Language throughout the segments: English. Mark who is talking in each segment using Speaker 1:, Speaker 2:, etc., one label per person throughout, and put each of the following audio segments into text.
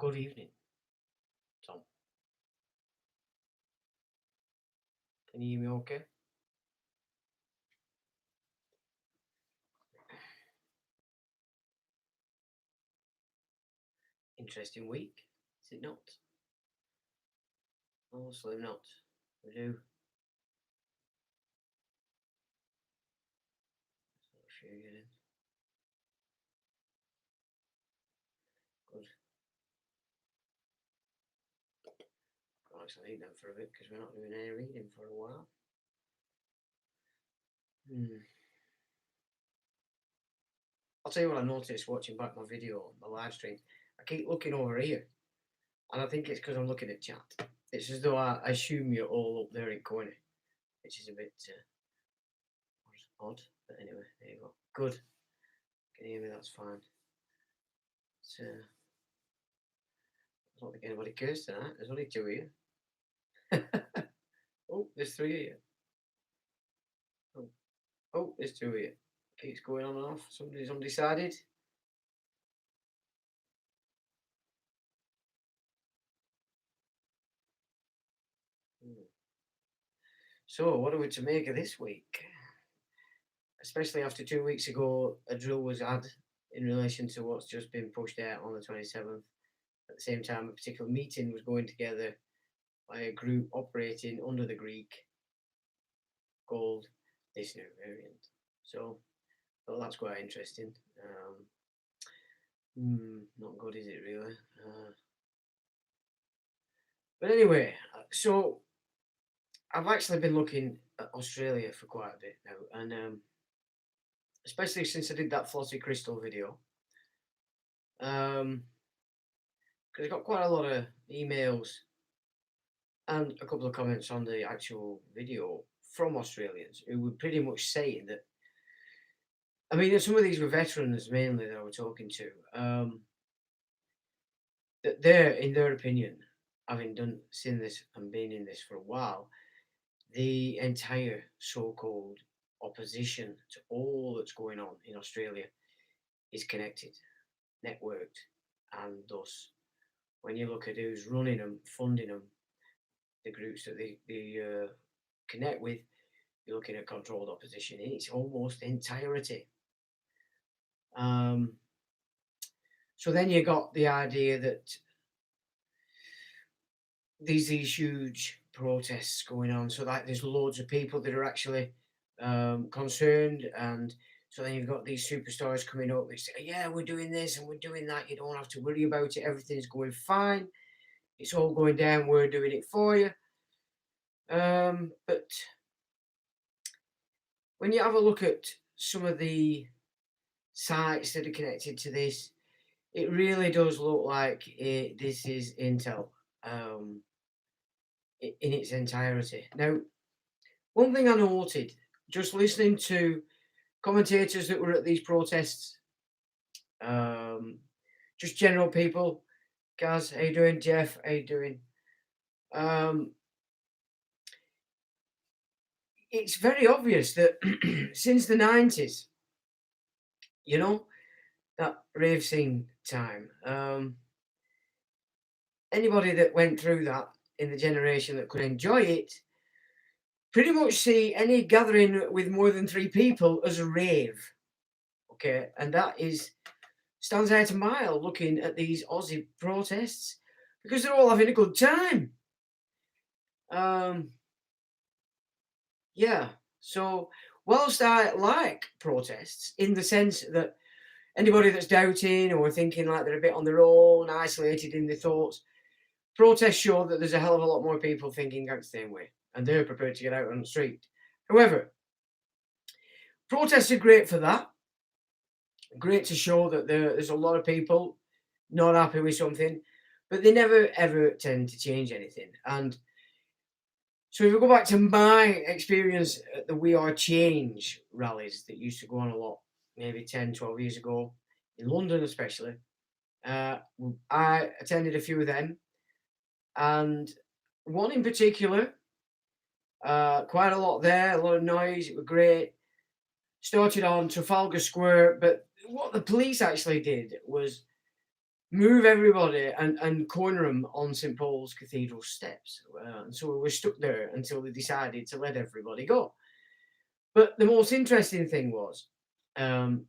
Speaker 1: Good evening, Tom. Can you hear me okay? Interesting week, is it not? Honestly not. We do. Share you in. Good. I'll actually eat them for a bit because we're not doing any reading for a while. I'll tell you what I noticed watching back my video, my live stream. I keep looking over here, and I think it's because I'm looking at chat. It's as though I assume you're all up there in corner, which is a bit odd. But anyway, there you go. Good. Can you hear me? That's fine. I don't think anybody cares tonight. There's only two here. Oh, there's three here. Oh, there's two here. Keeps going on and off. Somebody's undecided. So, what are we to make of this week? Especially after 2 weeks ago, a drill was had in relation to what's just been pushed out on the 27th. At the same time, a particular meeting was going together by a group operating under the Greek called this new variant. So, well, that's quite interesting. Not good, is it really? But anyway, so I've actually been looking at Australia for quite a bit now, and especially since I did that flossy crystal video, because I got quite a lot of emails and a couple of comments on the actual video from Australians who were pretty much saying that, I mean, some of these were veterans mainly that I was talking to, that they're, in their opinion, having seen this and been in this for a while, the entire so-called opposition to all that's going on in Australia is connected, networked, and thus, when you look at who's running them, funding them, the groups that they connect with, you're looking at controlled opposition in its almost entirety. So then you got the idea that these huge protests going on, so that there's loads of people that are actually concerned, and so then you've got these superstars coming up. They say, "Yeah, we're doing this and we're doing that. You don't have to worry about it. Everything's going fine. It's all going down. We're doing it for you." But when you have a look at some of the sites that are connected to this, it really does look like this is intel in its entirety. Now, one thing I noted, just listening to commentators that were at these protests, just general people, Gaz, how you doing? Jeff, how you doing? It's very obvious that since the 90s, you know, that rave scene time, anybody that went through that in the generation that could enjoy it pretty much see any gathering with more than 3 people as a rave. Okay, and that stands out a mile looking at these Aussie protests because they're all having a good time. Yeah, so whilst I like protests in the sense that anybody that's doubting or thinking like they're a bit on their own, isolated in their thoughts, protests show that there's a hell of a lot more people thinking the same way, and they're prepared to get out on the street. However, protests are great for that. Great to show that there's a lot of people not happy with something, but they never ever tend to change anything. And so if we go back to my experience at the We Are Change rallies that used to go on a lot, maybe 10, 12 years ago, in London especially, I attended a few of them, and one in particular, quite a lot there, a lot of noise, it was great. Started on Trafalgar Square, but what the police actually did was move everybody and corner them on St Paul's Cathedral steps. And so we were stuck there until they decided to let everybody go. But the most interesting thing was, and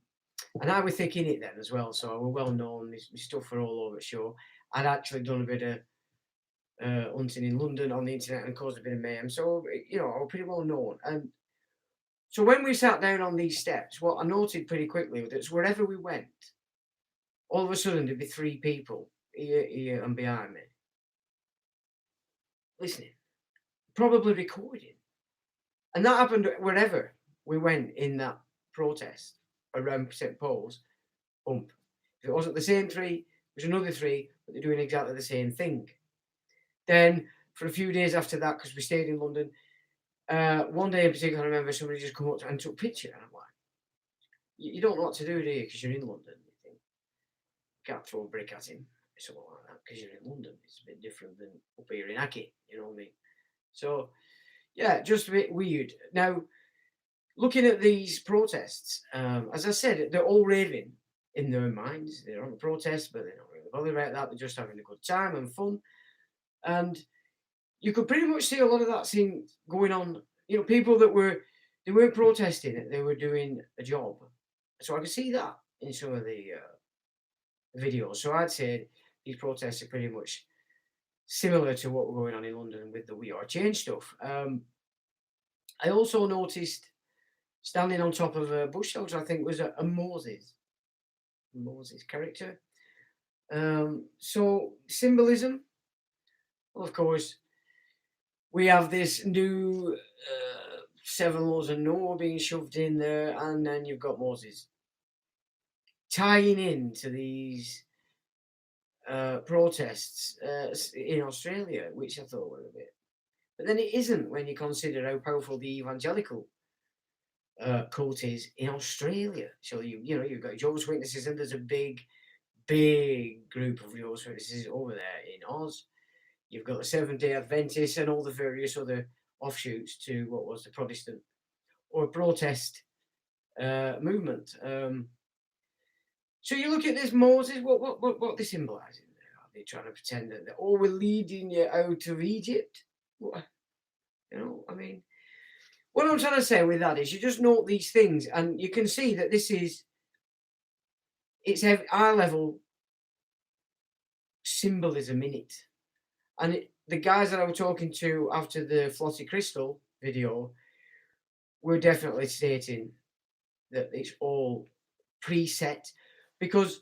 Speaker 1: I was thick in it then as well, so I was well known. My stuff were all over the show. I'd actually done a bit of hunting in London on the internet and caused a bit of mayhem. So, I was pretty well known. And so when we sat down on these steps, what I noted pretty quickly was that wherever we went, all of a sudden there'd be three people here and behind me, listening, probably recording. And that happened wherever we went in that protest around St Paul's. If it wasn't the same three, there's another three, but they're doing exactly the same thing. Then for a few days after that, because we stayed in London, one day in particular, I remember somebody just come up and took a picture, and I'm like, you don't know what to do, do you? Because you're in London. You think, can't throw a brick at him, something like that, because you're in London. It's a bit different than up here in Aki, you know what I mean? So, yeah, just a bit weird. Now, looking at these protests, as I said, they're all raving in their minds. They're on a protest, but they're not really bothered about that. They're just having a good time and fun. And you could pretty much see a lot of that scene going on. People that they weren't protesting, they were doing a job. So I could see that in some of the videos. So I'd say these protests are pretty much similar to what were going on in London with the We Are Change stuff. I also noticed standing on top of a bush which I think was a Moses character. So symbolism, well, of course, we have this new 7 laws of Noah being shoved in there, and then you've got Moses tying into these protests in Australia, which I thought were a bit. But then it isn't when you consider how powerful the evangelical cult is in Australia. So you've got Jehovah's Witnesses, and there's a big group of Jehovah's Witnesses over there in Oz. You've got the Seventh-day Adventists and all the various other offshoots to what was the Protestant or protest movement. So you look at this Moses, what they symbolising there? Are they trying to pretend that we're leading you out of Egypt? What, I mean, what I'm trying to say with that is you just note these things, and you can see that it's high level symbolism in it. And the guys that I was talking to after the Flotty Crystal video were definitely stating that it's all preset, because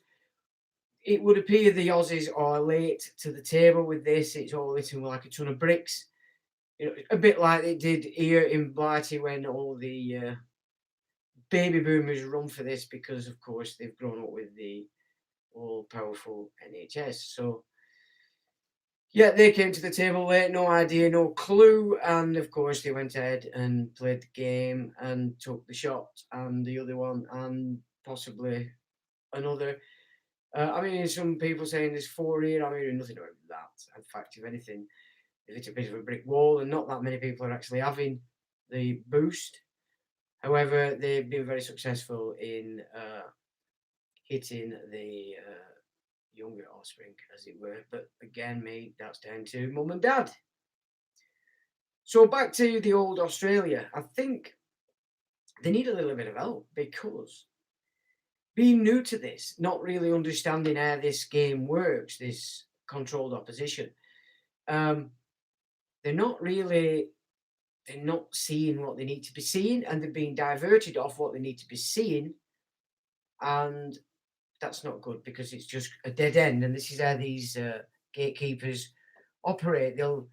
Speaker 1: it would appear the Aussies are late to the table with this. It's all written like a ton of bricks. A bit like it did here in Blighty when all the baby boomers run for this, because, of course, they've grown up with the all-powerful NHS. So, yeah, they came to the table late, no idea, no clue, and of course they went ahead and played the game and took the shot and the other one and possibly another. I mean, some people saying there's 4 here. I'm hearing nothing about that. In fact, if anything, it's a bit of a brick wall, and not that many people are actually having the boost. However, they've been very successful in hitting the younger offspring, as it were. But again, that's down to mum and dad. So back to the old Australia. I think they need a little bit of help, because being new to this, not really understanding how this game works, this controlled opposition, they're not seeing what they need to be seeing, and they're being diverted off what they need to be seeing, and that's not good, because it's just a dead end. And this is how these gatekeepers operate. They'll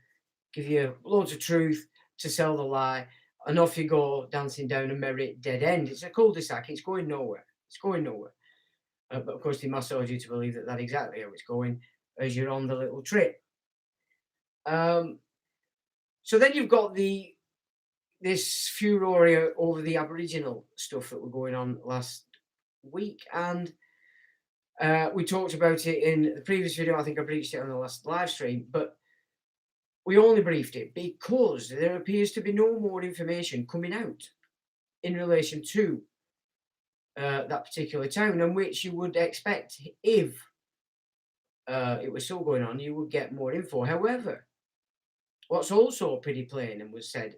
Speaker 1: give you loads of truth to sell the lie, and off you go, dancing down a merry dead end. It's a cul-de-sac. It's going nowhere. But of course, they massage you to believe that that's exactly how it's going as you're on the little trip. So then you've got this furore over the Aboriginal stuff that were going on last week, and we talked about it in the previous video. I think I briefed it on the last live stream, but we only briefed it because there appears to be no more information coming out in relation to that particular town, and which you would expect if it was still going on, you would get more info. However, what's also pretty plain and was said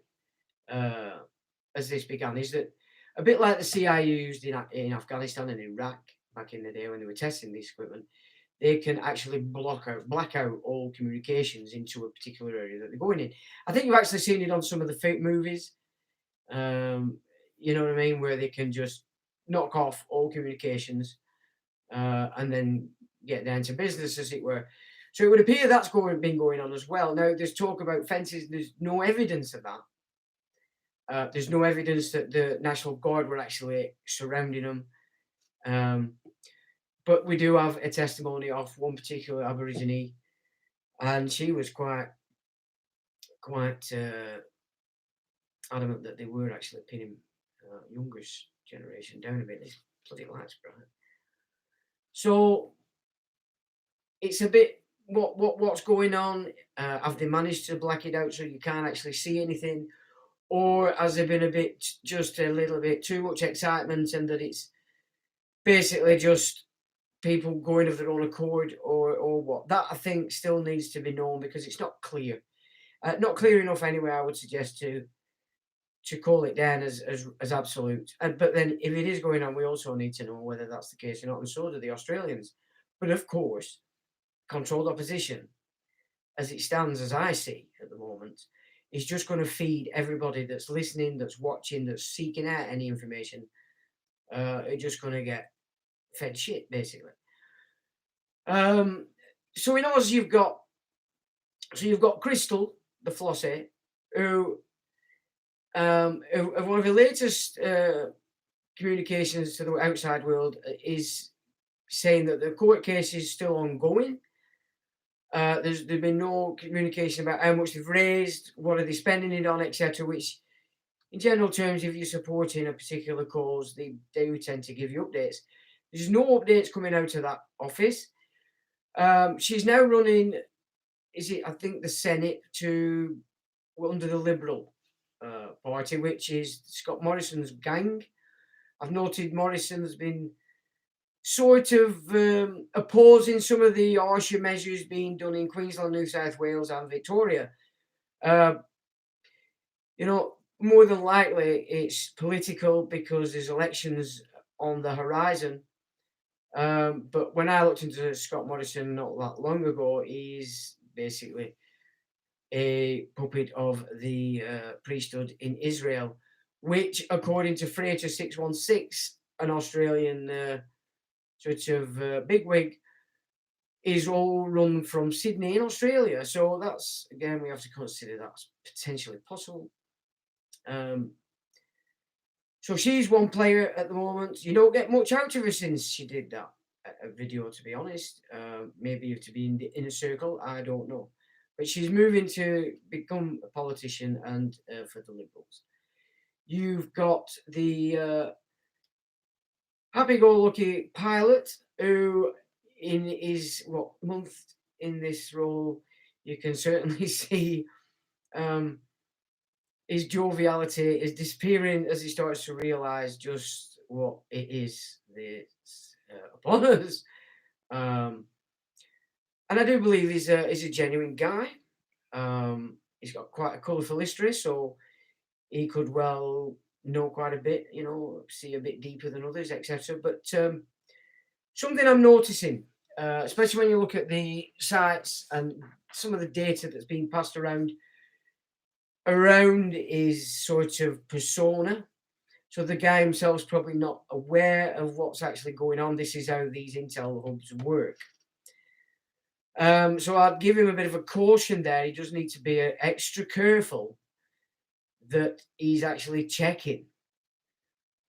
Speaker 1: as this began is that a bit like the CIA used in Afghanistan and Iraq back in the day when they were testing this equipment, they can actually black out all communications into a particular area that they're going in. I think you've actually seen it on some of the fake movies. You know what I mean, where they can just knock off all communications and then get down to business, as it were. So it would appear that's been going on as well. Now, there's talk about fences. There's no evidence of that. There's no evidence that the National Guard were actually surrounding them. But we do have a testimony of one particular Aborigine, and she was quite adamant that they were actually pinning younger generation down a bit. This bloody light's bright. So it's a bit what's going on. Have they managed to black it out so you can't actually see anything, or has there been just a little bit too much excitement, and that it's basically just people going of their own accord, or what? That I think still needs to be known, because it's not clear. Not clear enough anyway, I would suggest, to call it down as absolute. But then if it is going on, we also need to know whether that's the case or not, and so do the Australians. But of course, controlled opposition, as it stands, as I see at the moment, is just going to feed everybody that's listening, that's watching, that's seeking out any information. It's just going to get fed shit, basically. So in Oz, you've got Crystal, the Flossie, who one of the latest communications to the outside world is saying that the court case is still ongoing. There's been no communication about how much they've raised, what are they spending it on, etc. Which, in general terms, if you're supporting a particular cause, they do tend to give you updates. There's no updates coming out of that office. She's now running, I think, the Senate under the Liberal Party, which is Scott Morrison's gang. I've noted Morrison has been sort of opposing some of the harsher measures being done in Queensland, New South Wales and Victoria. More than likely it's political because there's elections on the horizon. But when I looked into Scott Morrison not that long ago, he's basically a puppet of the priesthood in Israel, which, according to Freighter 616, an Australian sort of bigwig, is all run from Sydney in Australia. So that's, again, we have to consider that's potentially possible. So she's one player at the moment. You don't get much out of her since she did that video, to be honest. Maybe to be in the inner circle, I don't know. But she's moving to become a politician and for the Liberals. You've got the happy-go-lucky pilot who, in his month in this role, you can certainly see his joviality is disappearing as he starts to realise just what it is that's upon us. And I do believe he's a genuine guy. He's got quite a colourful history, so he could well know quite a bit, see a bit deeper than others, etc. But something I'm noticing, especially when you look at the sites and some of the data that's being passed around his sort of persona. So the guy himself's probably not aware of what's actually going on. This is how these intel hubs work. So I'd give him a bit of a caution there. He does need to be extra careful that he's actually checking.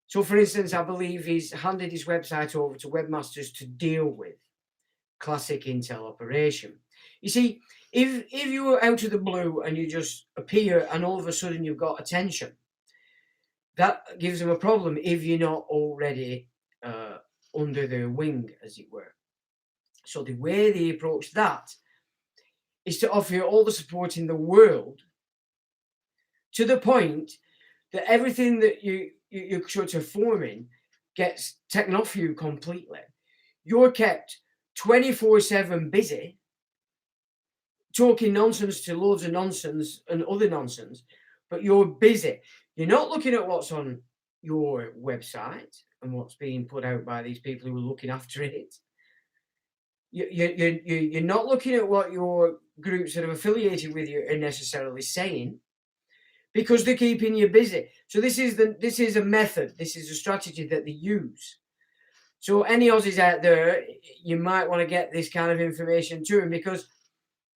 Speaker 1: So, for instance, I believe he's handed his website over to webmasters to deal with classic intel operation. You see, if you were out of the blue and you just appear and all of a sudden you've got attention, that gives them a problem if you're not already under their wing, as it were. So the way they approach that is to offer you all the support in the world, to the point that everything that you're sort of forming gets taken off you completely. You're kept 24/7 busy, talking nonsense to loads of nonsense and other nonsense, but you're busy. You're not looking at what's on your website and what's being put out by these people who are looking after it. You're not looking at what your groups that are affiliated with you are necessarily saying, because they're keeping you busy. So this is a method. This is a strategy that they use. So any Aussies out there, you might want to get this kind of information to him, because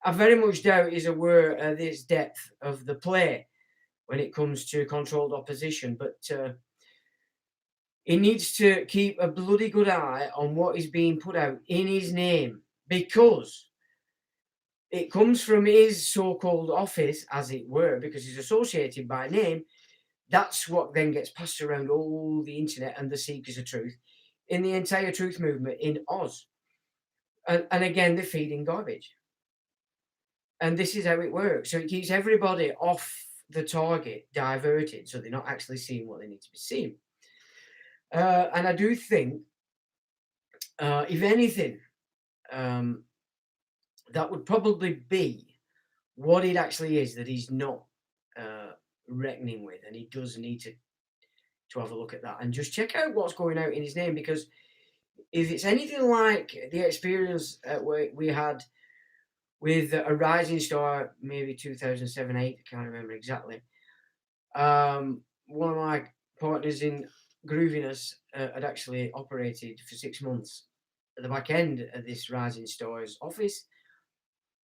Speaker 1: I very much doubt he's aware of this depth of the play when it comes to controlled opposition. But he needs to keep a bloody good eye on what is being put out in his name, because it comes from his so-called office, as it were, because he's associated by name. That's what then gets passed around all the internet and the seekers of truth in the entire truth movement in Oz. And again, they're feeding garbage. And this is how it works. So it keeps everybody off the target, diverted, so they're not actually seeing what they need to be seeing. And I do think, if anything, that would probably be what it actually is that he's not reckoning with, and he does need to have a look at that and just check out what's going out in his name, because if it's anything like the experience we had with a rising star, maybe 2007, 8, I can't remember exactly. One of my partners in grooviness had actually operated for 6 months at the back end of this rising star's office,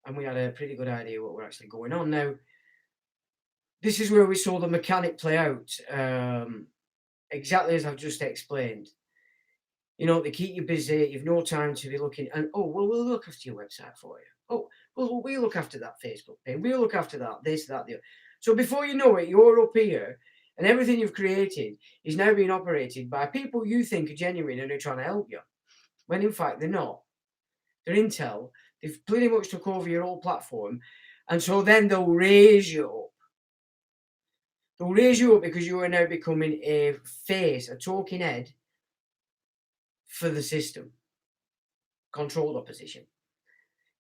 Speaker 1: and we had a pretty good idea what were actually going on. Now, this is where we saw the mechanic play out, exactly as I've just explained. You know, they keep you busy, you've no time to be looking, and we'll look after your website for you. We'll look after that Facebook page, we'll look after that, this, that, the other. So before you know it, you're up here, and everything you've created is now being operated by people you think are genuine and are trying to help you, when in fact they're not. They're intel. They've pretty much took over your whole platform, and so then they'll raise you up. They'll raise you up because you are now becoming a face, a talking head for the system, controlled opposition.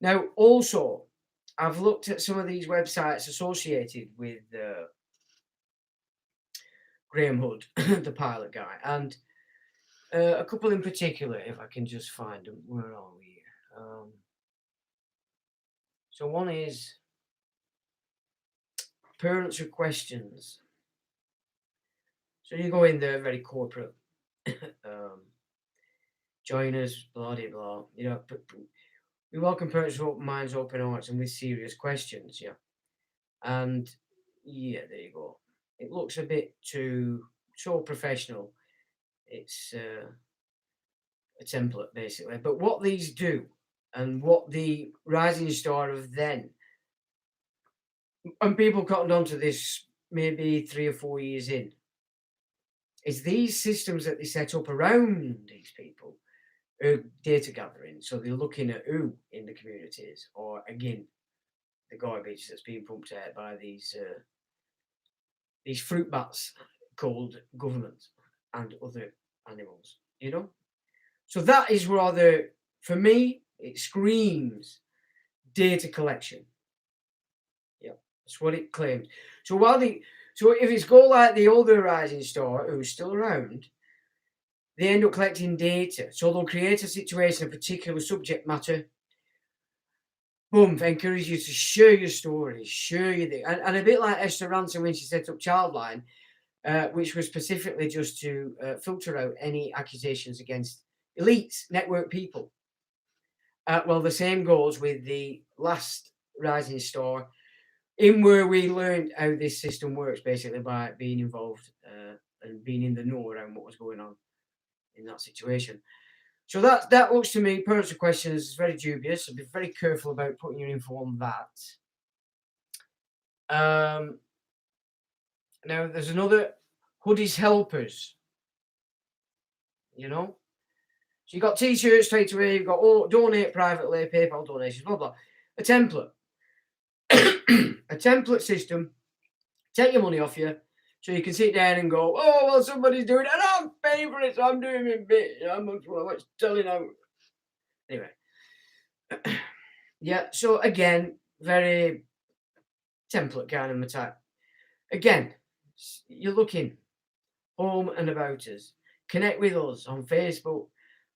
Speaker 1: Now, also, I've looked at some of these websites associated with Graham Hood, the pilot guy, and a couple in particular, if I can just find them. Where are we here? So one is Parents with Questions. So you go in there, very corporate. Join us, blah, blah, blah. You know, we welcome parents with open minds, open hearts, and with serious questions. Yeah. And yeah, there you go. It looks a bit too so professional. It's a template, basically. But what these do, and what the rising star of then, and people cottoned onto this maybe 3 or 4 years in, is these systems that they set up around these people are data gathering. So they're looking at who in the communities, or again, the garbage that's being pumped out by these fruit bats called government and other animals, you know. So that is rather, for me, it screams data collection. Yeah, that's what it claims. So if it's go like the older rising star who's still around, they end up collecting data. So they'll create a situation, a particular subject matter. Boom, encourage you to share your story, share your thing. And a bit like Esther Ransom when she set up Childline, which was specifically just to filter out any accusations against elites, network people. Well, the same goes with the last rising star, in where we learned how this system works, basically by being involved and being in the know around what was going on in that situation. So that looks to me, Parents with Questions is very dubious. So be very careful about putting your info on that. Now there's another, Hoodies Helpers. You know, so you got t-shirts straight away. You've got donate privately, PayPal donations, blah blah. A template, a template system. Take your money off you, so you can sit down and go, oh well, somebody's doing it, and I'm paying for it, so I'm doing my bit. I'm much telling out. Anyway, Yeah, so again, very template kind of attack. Again, you're looking home and about us. Connect with us on Facebook,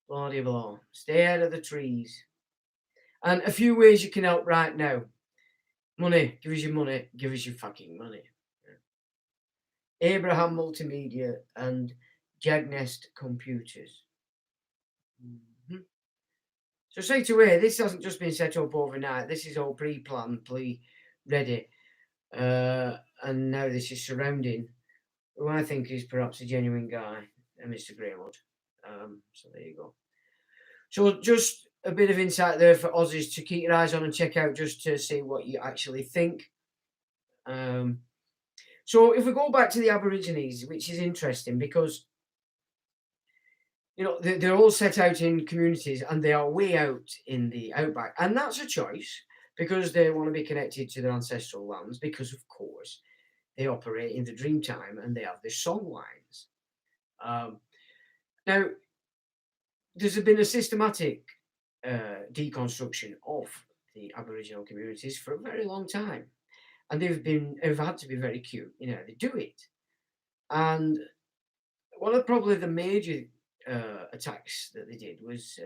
Speaker 1: blah, blah, blah. Stay out of the trees. And a few ways you can help right now. Money, give us your money, give us your fucking money. Abraham Multimedia and Jagnest Computers. Mhm. So straight away, this hasn't just been set up overnight. This is all pre-planned, pre-ready. And now this is surrounding who I think is perhaps a genuine guy, Mr. Greywood. So there you go. So just a bit of insight there for Aussies to keep your eyes on and check out just to see what you actually think. So if we go back to the Aborigines, which is interesting because they're all set out in communities and they are way out in the outback, and that's a choice because they want to be connected to their ancestral lands because, of course, they operate in the dream time and they have the songlines. Now, there's been a systematic deconstruction of the Aboriginal communities for a very long time, and they've had to be very cute. They do it, and one of probably the major attacks that they did was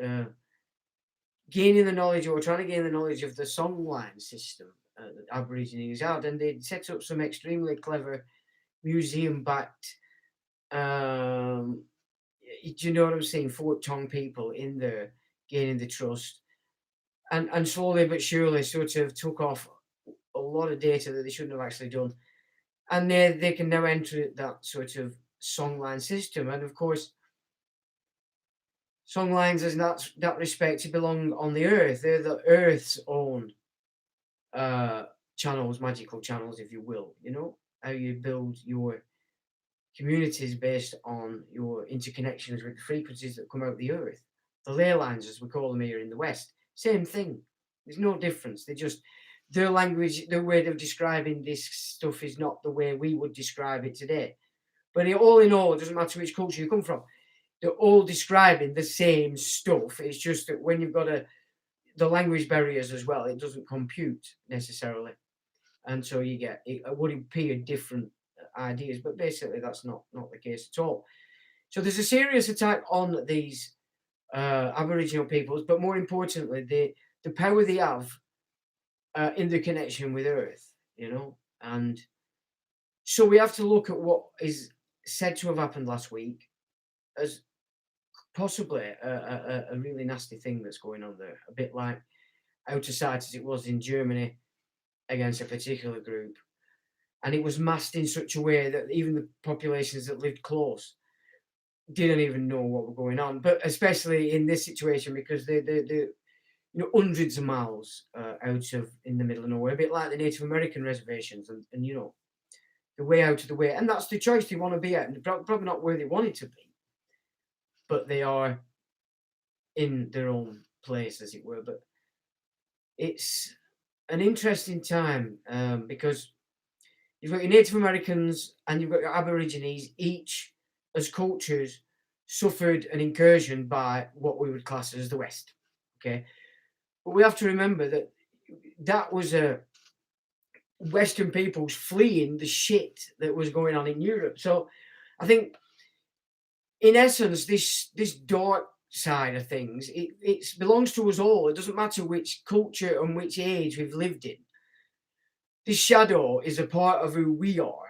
Speaker 1: gaining the knowledge, or trying to gain the knowledge of the songline system that Aborigines had, and they'd set up some extremely clever museum-backed, do you know what I'm saying, folk tongue people in there, gaining the trust, and slowly but surely sort of took off a lot of data that they shouldn't have actually done, and they can now enter that sort of songline system, and of course, songlines, as in that respect, to belong on the earth. They're the earth's own channels, magical channels, if you will. How you build your communities based on your interconnections with the frequencies that come out the earth. The ley lines, as we call them here in the West, same thing. There's no difference. They're just their language, their way of describing this stuff is not the way we would describe it today. But all in all, it doesn't matter which culture you come from. They're all describing the same stuff. It's just that when you've got the language barriers as well, it doesn't compute necessarily. And so you get, it would appear different ideas, but basically that's not the case at all. So there's a serious attack on these Aboriginal peoples, but more importantly, the power they have in the connection with Earth, and so we have to look at what is said to have happened last week as possibly a really nasty thing that's going on there, a bit like out of sight as it was in Germany against a particular group. And it was masked in such a way that even the populations that lived close didn't even know what was going on. But especially in this situation, because they're hundreds of miles out of in the middle of nowhere, a bit like the Native American reservations, and the way out of the way. And that's the choice they want to be at, and probably not where they wanted to be, but they are in their own place, as it were. But it's an interesting time because you've got your Native Americans and you've got your Aborigines, each as cultures suffered an incursion by what we would class as the West. Okay, but we have to remember that was a Western peoples fleeing the shit that was going on in Europe. So I think, in essence, this dark side of things, it belongs to us all. It doesn't matter which culture and which age we've lived in. This shadow is a part of who we are.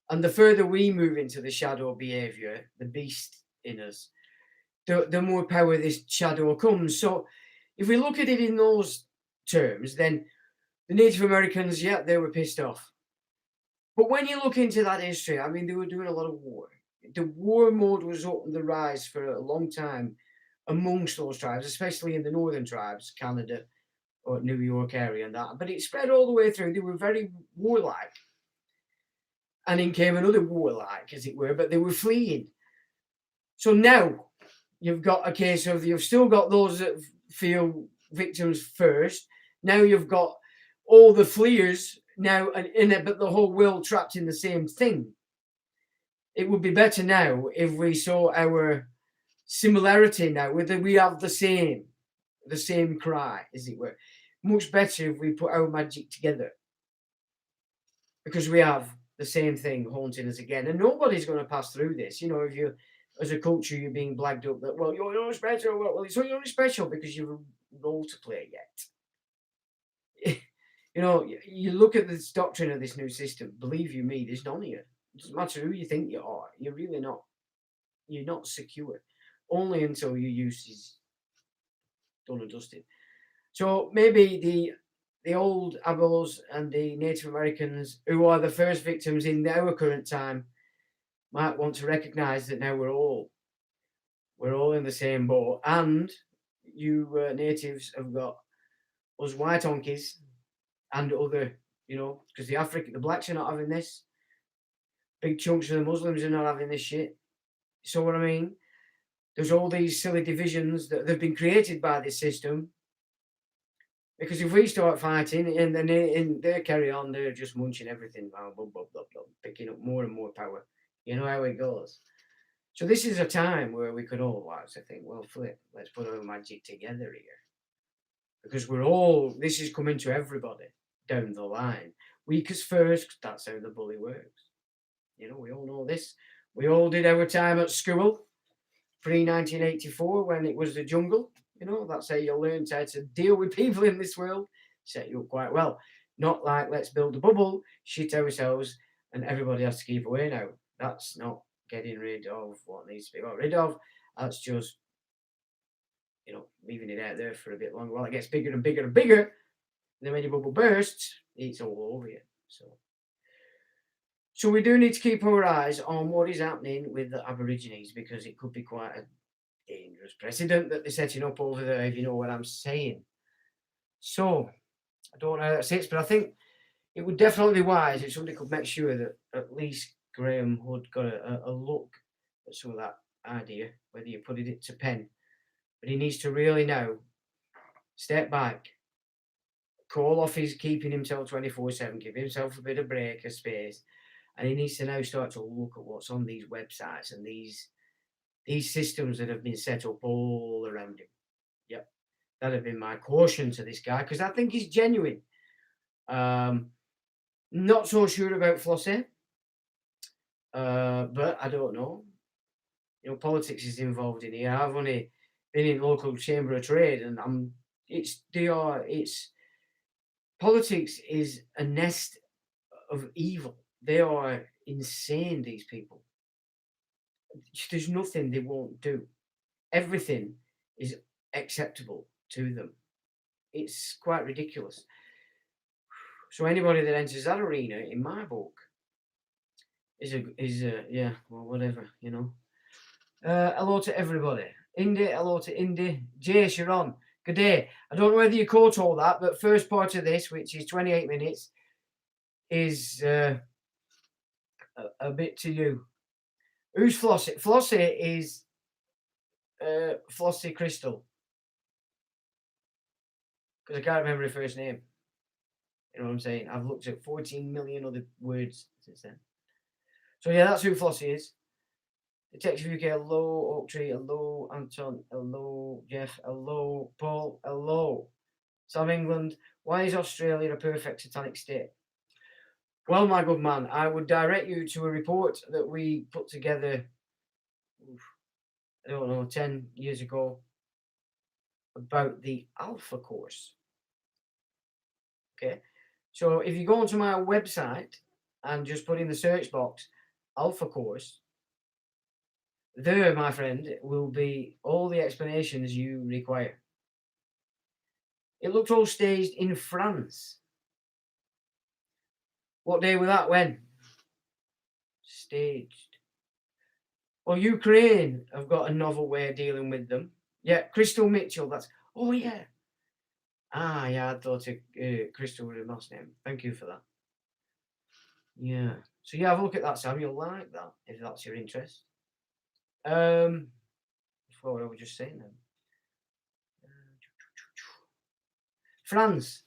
Speaker 1: And the further we move into the shadow behavior, the beast in us, the more power this shadow comes. So if we look at it in those terms, then the Native Americans, yeah, they were pissed off. But when you look into that history, I mean, they were doing a lot of war. The war mode was up on the rise for a long time amongst those tribes, especially in the northern tribes, Canada or New York area and that. But it spread all the way through. They were very warlike. And in came another warlike, as it were, but they were fleeing. So now you've got a case of, you've still got those that feel victims first. Now you've got all the fleers now in it, but the whole world trapped in the same thing. It would be better now if we saw our similarity now, whether we have the same. the same cry, as it were. Much better if we put our magic together, because we have the same thing haunting us again, and nobody's going to pass through this. You know, if you, as a culture, you're being blagged up that, well, you're not special. Well, it's not special because you've a role to play yet. You know, you look at this doctrine of this new system. Believe you me, there's none of you. It doesn't matter who you think you are. You're really not. You're not secure, only until your use is done and dusted. So maybe the old Abos and the Native Americans, who are the first victims in our current time, might want to recognise that now we're all in the same boat. And you natives have got us white honkies and other, you know, because the blacks are not having this. Big chunks of the Muslims are not having this shit. So what I mean? There's all these silly divisions that have been created by this system. Because if we start fighting and then they carry on, they're just munching everything, picking up more and more power. You know how it goes. So this is a time where we could all watch and think, well, flip, let's put our magic together here. Because this is coming to everybody down the line. Weakest first, that's how the bully works. You know, we all know this. We all did our time at school, pre-1984, when it was the jungle. You know, that's how you learn how to deal with people in this world. Set you up quite well. Not like, let's build a bubble, shit ourselves, and everybody has to keep away now. That's not getting rid of what needs to be got rid of. That's just, you know, leaving it out there for a bit longer. Well, it gets bigger and bigger and bigger. And then when your bubble bursts, it's all over you. So we do need to keep our eyes on what is happening with the Aborigines, because it could be quite a dangerous precedent that they're setting up over there, if you know what I'm saying. So, I don't know how that sits, but I think it would definitely be wise if somebody could make sure that at least Graham Hood got a look at some of that idea, whether you put it to pen. But he needs to really now step back, call off his keeping himself 24/7, give himself a bit of break, a space, and he needs to now start to look at what's on these websites and these systems that have been set up all around him. Yep, that have been my caution to this guy, because I think he's genuine. Not so sure about Flossie, but I don't know. You know, politics is involved in here. I've only been in local chamber of trade, and politics is a nest of evil. They are insane, these people. There's nothing they won't do. Everything is acceptable to them. It's quite ridiculous. So anybody that enters that arena, in my book, is yeah, well, whatever, you know. Hello to everybody. Indy, hello to Indy. Jace, you're on. Good day. I don't know whether you caught all that, but first part of this, which is 28 minutes, is a bit to you. Who's Flossie? Flossie is Flossie Crystal. Because I can't remember her first name. You know what I'm saying? I've looked at 14 million other words since then. So yeah, that's who Flossie is. Detective UK, hello. Oak Tree, hello. Anton, hello. Jeff, hello. Paul, hello. Sam England, why is Australia a perfect satanic state? Well, my good man, I would direct you to a report that we put together, I don't know, 10 years ago, about the Alpha course. Okay, so if you go onto my website and just put in the search box Alpha course, there, my friend, will be all the explanations you require. It looked all staged in France. What day was that? When? Staged. Well, Ukraine have got a novel way of dealing with them. Yeah, Crystal Mitchell, that's... Oh, yeah. Ah, yeah, I thought Crystal was a last name. Thank you for that. Yeah. So, yeah, have a look at that, Sam. You'll like that, if that's your interest. What were we just saying then? France.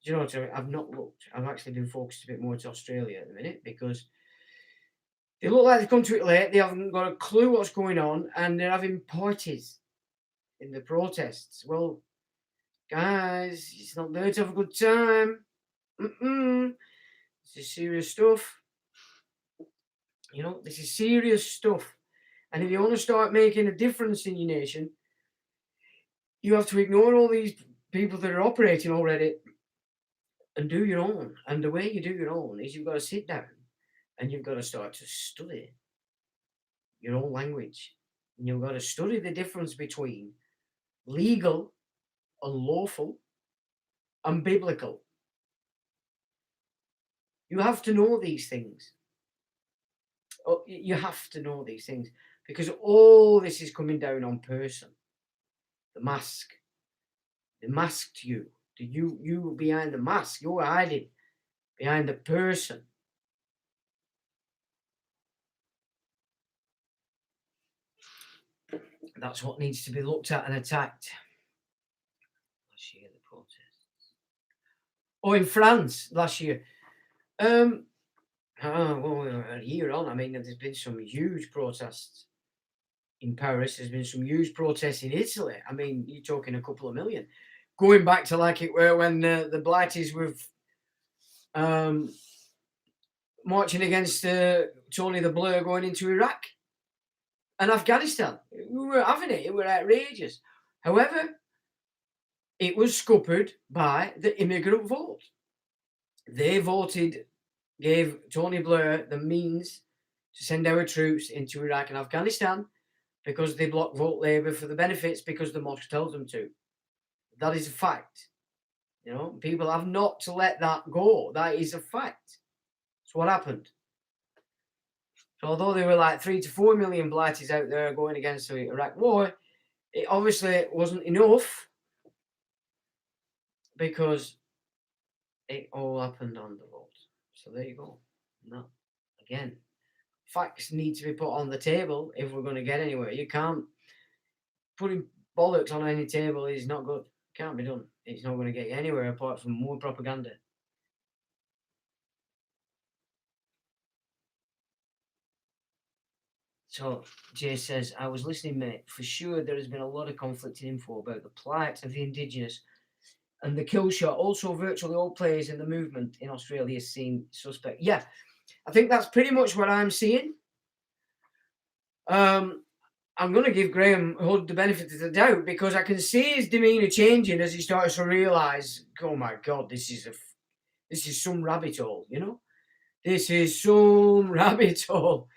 Speaker 1: Do you know what I mean? I've not looked. I've actually been focused a bit more to Australia at the minute, because they look like they've come to it late. They haven't got a clue what's going on, and they're having parties in the protests. Well, Guys, it's not there to have a good time. This is serious stuff. You know, this is serious stuff. And if you want to start making a difference in your nation, you have to ignore all these people that are operating already and do your own. And the way you do your own is you've got to sit down and you've got to start to study your own language. And you've got to study the difference between legal and lawful and biblical. You have to know these things. Oh, you have to know these things because all this is coming down on person. The mask. The masked you. You behind the mask. You're hiding behind the person. That's what needs to be looked at and attacked. Last year, the protests. Oh, in France last year. Well, a year on, I mean, there's been some huge protests in Paris. There's been some huge protests in Italy. I mean, you're talking a couple of million. Going back to like it were when the Blighties were marching against Tony the Blur going into Iraq and Afghanistan. We were having it. It were outrageous. However, it was scuppered by the immigrant vote. They voted, gave Tony Blair the means to send our troops into Iraq and Afghanistan because they blocked vote Labour for the benefits because the mosque tells them to. That is a fact. You know, people have not to let that go. That is a fact. That's what happened. So although there were like 3 to 4 million blighties out there going against the Iraq war, it obviously wasn't enough because it all happened on the vote. So there you go. No, again, facts need to be put on the table if we're going to get anywhere. You can't putting bollocks on any table is not good. Can't be done. It's not going to get you anywhere apart from more propaganda. So Jay says, I was listening, mate. For sure, there has been a lot of conflicting info about the plight of the Indigenous and the kill shot. Also, virtually all players in the movement in Australia seem suspect. Yeah, I think that's pretty much what I'm seeing. I'm going to give Graham Hood the benefit of the doubt because I can see his demeanour changing as he starts to realise, oh my God, this is some rabbit hole, you know? This is some rabbit hole.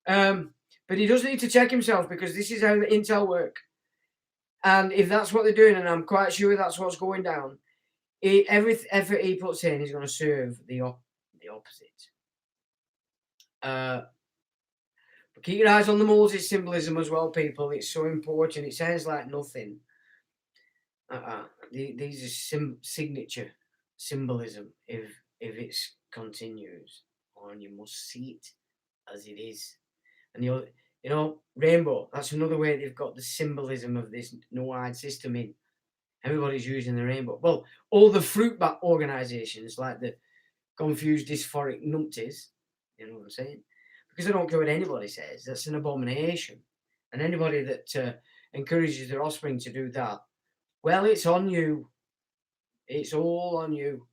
Speaker 1: But he does need to check himself because this is how the intel work. And if that's what they're doing, and I'm quite sure that's what's going down, every effort he puts in is going to serve the opposite. But keep your eyes on the Moses symbolism as well, people. It's so important. It sounds like nothing. These are signature symbolism if it continues, and you must see it as it is. And you know, rainbow. That's another way they've got the symbolism of this no-eyed system in. Everybody's using the rainbow. Well, all the fruit bat organisations like the confused dysphoric numpties, you know what I'm saying? Because I don't care what anybody says. That's an abomination. And anybody that encourages their offspring to do that, well, it's on you. It's all on you.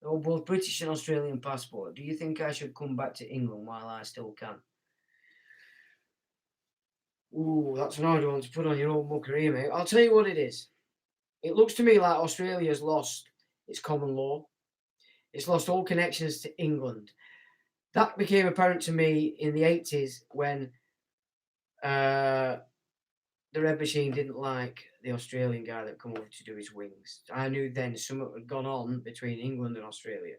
Speaker 1: Oh, both British and Australian passport. Do you think I should come back to England while I still can? Ooh, that's an hard one to put on your own mucker here, mate. I'll tell you what it is. It looks to me like Australia's lost its common law. It's lost all connections to England. That became apparent to me in the 80s when the Red Machine didn't like the Australian guy that come over to do his wings. I knew then something had gone on between England and Australia.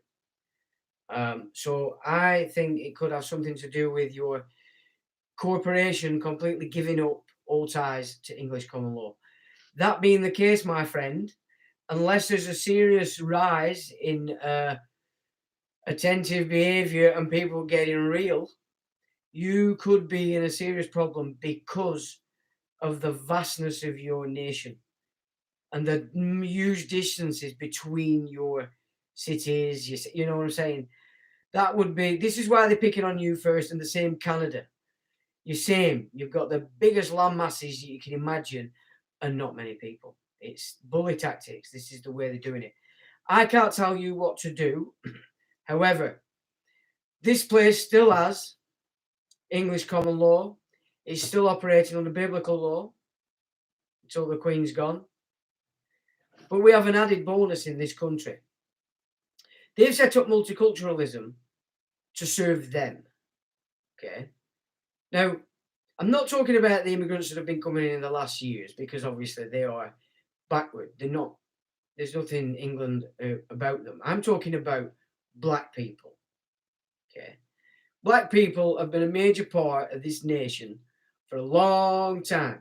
Speaker 1: So I think it could have something to do with your corporation completely giving up all ties to English common law. That being the case, my friend, unless there's a serious rise in attentive behaviour and people getting real, you could be in a serious problem because of the vastness of your nation and the huge distances between your cities. You know what I'm saying? That would be, this is why they're picking on you first, and the same Canada. You've got the biggest land masses you can imagine, and not many people. It's bully tactics. This is the way they're doing it. I can't tell you what to do. However, this place still has English common law. It's still operating under biblical law until the Queen's gone. But we have an added bonus in this country. They've set up multiculturalism to serve them. Okay. Now, I'm not talking about the immigrants that have been coming in the last years, because obviously they are backward. They're not. There's nothing England about them. I'm talking about black people. Okay. Black people have been a major part of this nation for a long time.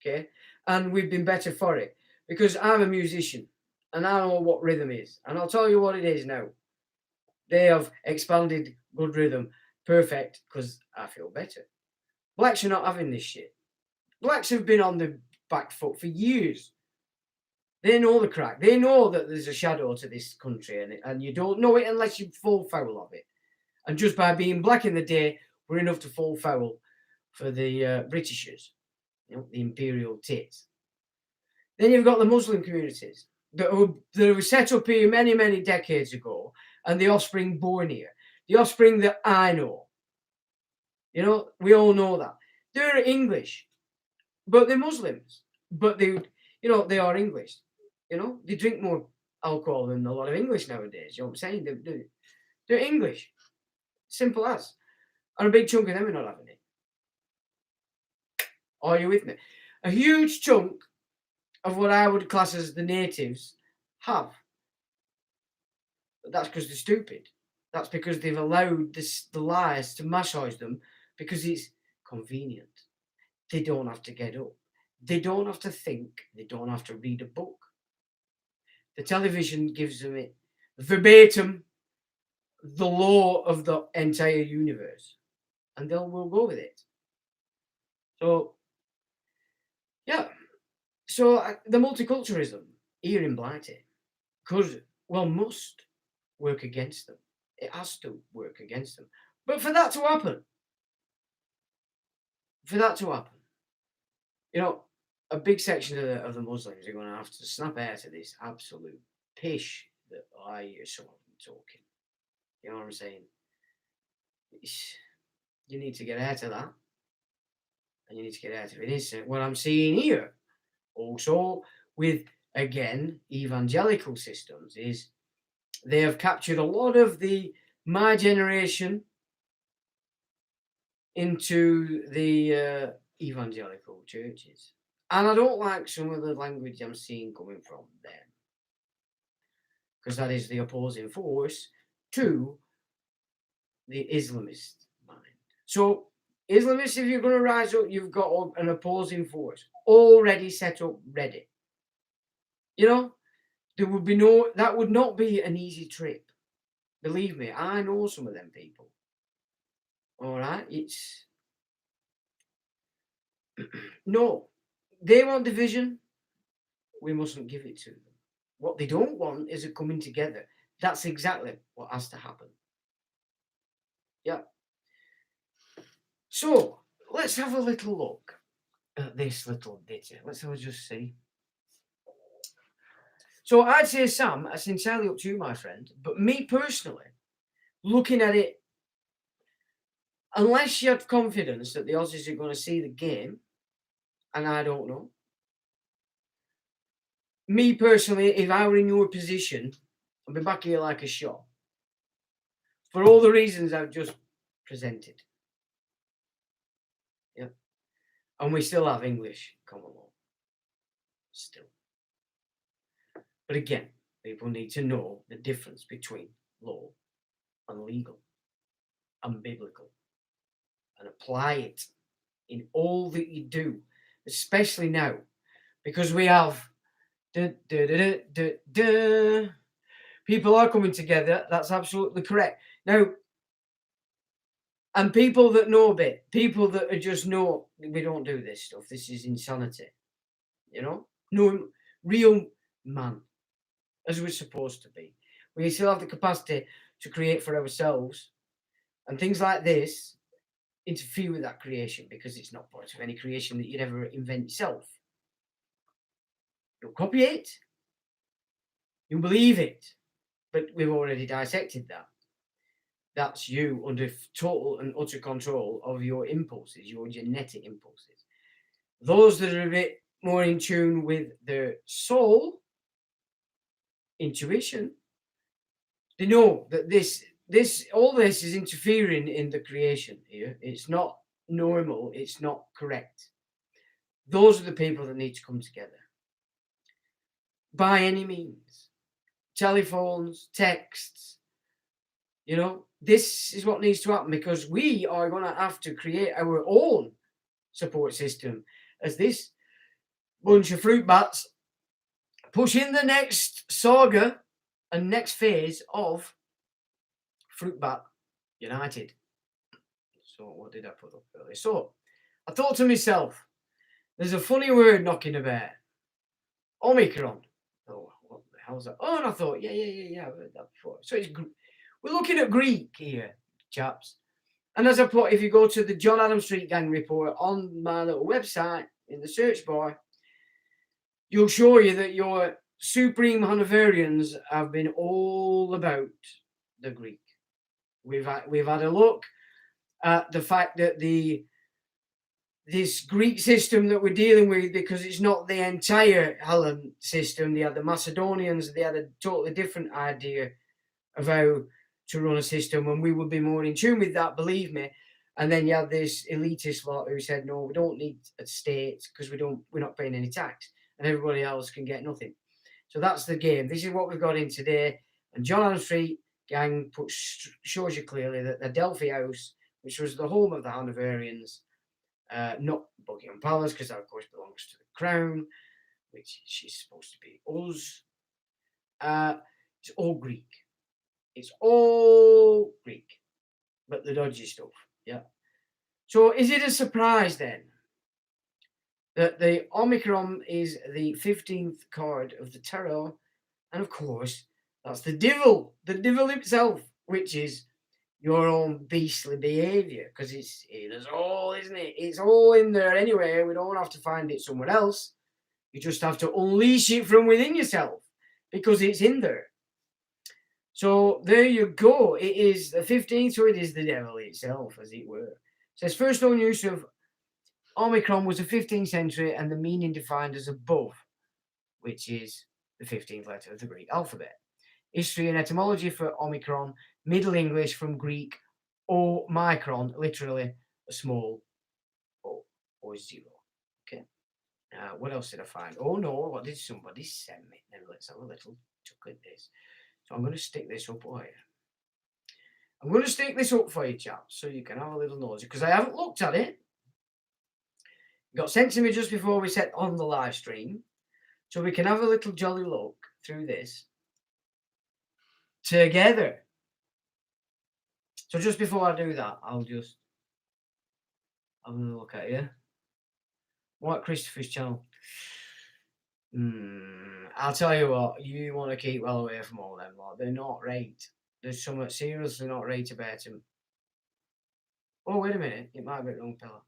Speaker 1: Okay. And we've been better for it, because I'm a musician and I know what rhythm is. And I'll tell you what it is now. They have expanded good rhythm. Perfect, because I feel better. Blacks are not having this shit. Blacks have been on the back foot for years. They know the crack. They know that there's a shadow to this country, and you don't know it unless you fall foul of it. And just by being black in the day, we're enough to fall foul for the Britishers, the imperial tits. Then you've got the Muslim communities that were set up here many, many decades ago, and the offspring born here. The offspring that I know. We all know that. They're English, but they're Muslims. But they are English. They drink more alcohol than a lot of English nowadays. You know what I'm saying? They're English. Simple as. And a big chunk of them are not having it. Are you with me? A huge chunk of what I would class as the natives have. But that's because they're stupid. That's because they've allowed the lies to massage them, because it's convenient. They don't have to get up. They don't have to think. They don't have to read a book. The television gives them it verbatim, the law of the entire universe, and will go with it. So, yeah. So the multiculturalism here in Blighty must work against them. It has to work against them. But for that to happen, a big section of the Muslims are going to have to snap out of this absolute pish that I hear some of them talking. You know what I'm saying? You need to get out of that. And you need to get out of it instant. What I'm seeing here, also with, again, evangelical systems, is they have captured a lot of my generation into the evangelical churches. And I don't like some of the language I'm seeing coming from them, because that is the opposing force to the Islamist mind. So, Islamists, if you're going to rise up, you've got an opposing force already set up, ready. There would be that would not be an easy trip. Believe me, I know some of them people. All right, no, they want division. We mustn't give it to them. What they don't want is a coming together. That's exactly what has to happen. Yeah. So let's have a little look at this little ditty. Let's just see. So I'd say, Sam, that's entirely up to you, my friend. But me personally, looking at it, unless you have confidence that the Aussies are going to see the game, and I don't know. Me personally, if I were in your position, I'd be back here like a shot. For all the reasons I've just presented. Yeah. And we still have English common law. Still. But again, people need to know the difference between law and legal and biblical, and apply it in all that you do, especially now, because we have people are coming together. That's absolutely correct. Now, and people that know a bit, people that are just know, we don't do this stuff. This is insanity. No real man, as we're supposed to be. We still have the capacity to create for ourselves, and things like this interfere with that creation, because it's not part of any creation that you'd ever invent yourself. You'll copy it. You'll believe it. But we've already dissected that. That's you under total and utter control of your impulses, your genetic impulses. Those that are a bit more in tune with their soul, intuition, they know that all this is interfering in the creation here. It's not normal. It's not correct. Those are the people that need to come together. By any means. Telephones, texts, this is what needs to happen, because we are going to have to create our own support system as this bunch of fruit bats push in the next saga and next phase of Fruit Bat United. So what did I put up earlier? So I thought to myself, there's a funny word knocking about. Omicron. Oh, what the hell's that? Oh, and I thought, yeah, I've heard that before. So we're looking at Greek here, chaps. And as I put, if you go to the John Adams Street Gang report on my little website in the search bar, you'll show you that your supreme Hanoverians have been all about the Greek. We've had a look at the fact that this Greek system that we're dealing with, because it's not the entire Hellen system. They had the Macedonians, they had a totally different idea of how to run a system, and we would be more in tune with that, believe me. And then you had this elitist lot who said, no, we don't need a state because we're not paying any tax, and everybody else can get nothing. So that's the game. This is what we've got in today. And John Adams Street Gang shows you clearly that the Delphi House, which was the home of the Hanoverians, not Buckingham Palace, because that of course belongs to the Crown, which she's supposed to be us. It's all Greek. It's all Greek, but the dodgy stuff. Yeah. So is it a surprise then that the Omicron is the 15th card of the tarot, and of course that's the devil himself, which is your own beastly behavior, because it's in us all, isn't it? It's all in there anyway. We don't have to find it somewhere else. You just have to unleash it from within yourself, because it's in there. So there you go. It is the 15th, so it is the devil itself, as it were. It says first known use of Omicron was the 15th century, and the meaning defined as above, which is the 15th letter of the Greek alphabet. History and etymology for Omicron, Middle English from Greek Omicron, literally a small O or zero. Okay. What else did I find? Oh no, what did somebody send me? Now let's have a little look at this. So I'm going to stick this up for you. I'm going to stick this up for you, chaps, so you can have a little nosy, because I haven't looked at it. It got sent to me just before we set on the live stream, so we can have a little jolly look through this together. So just before I do that, I'll just have a look at you. What Christopher's channel? I'll tell you what, you want to keep well away from all them lot. They're not right. There's something seriously not right about them. Oh, wait a minute. It might be the wrong fella.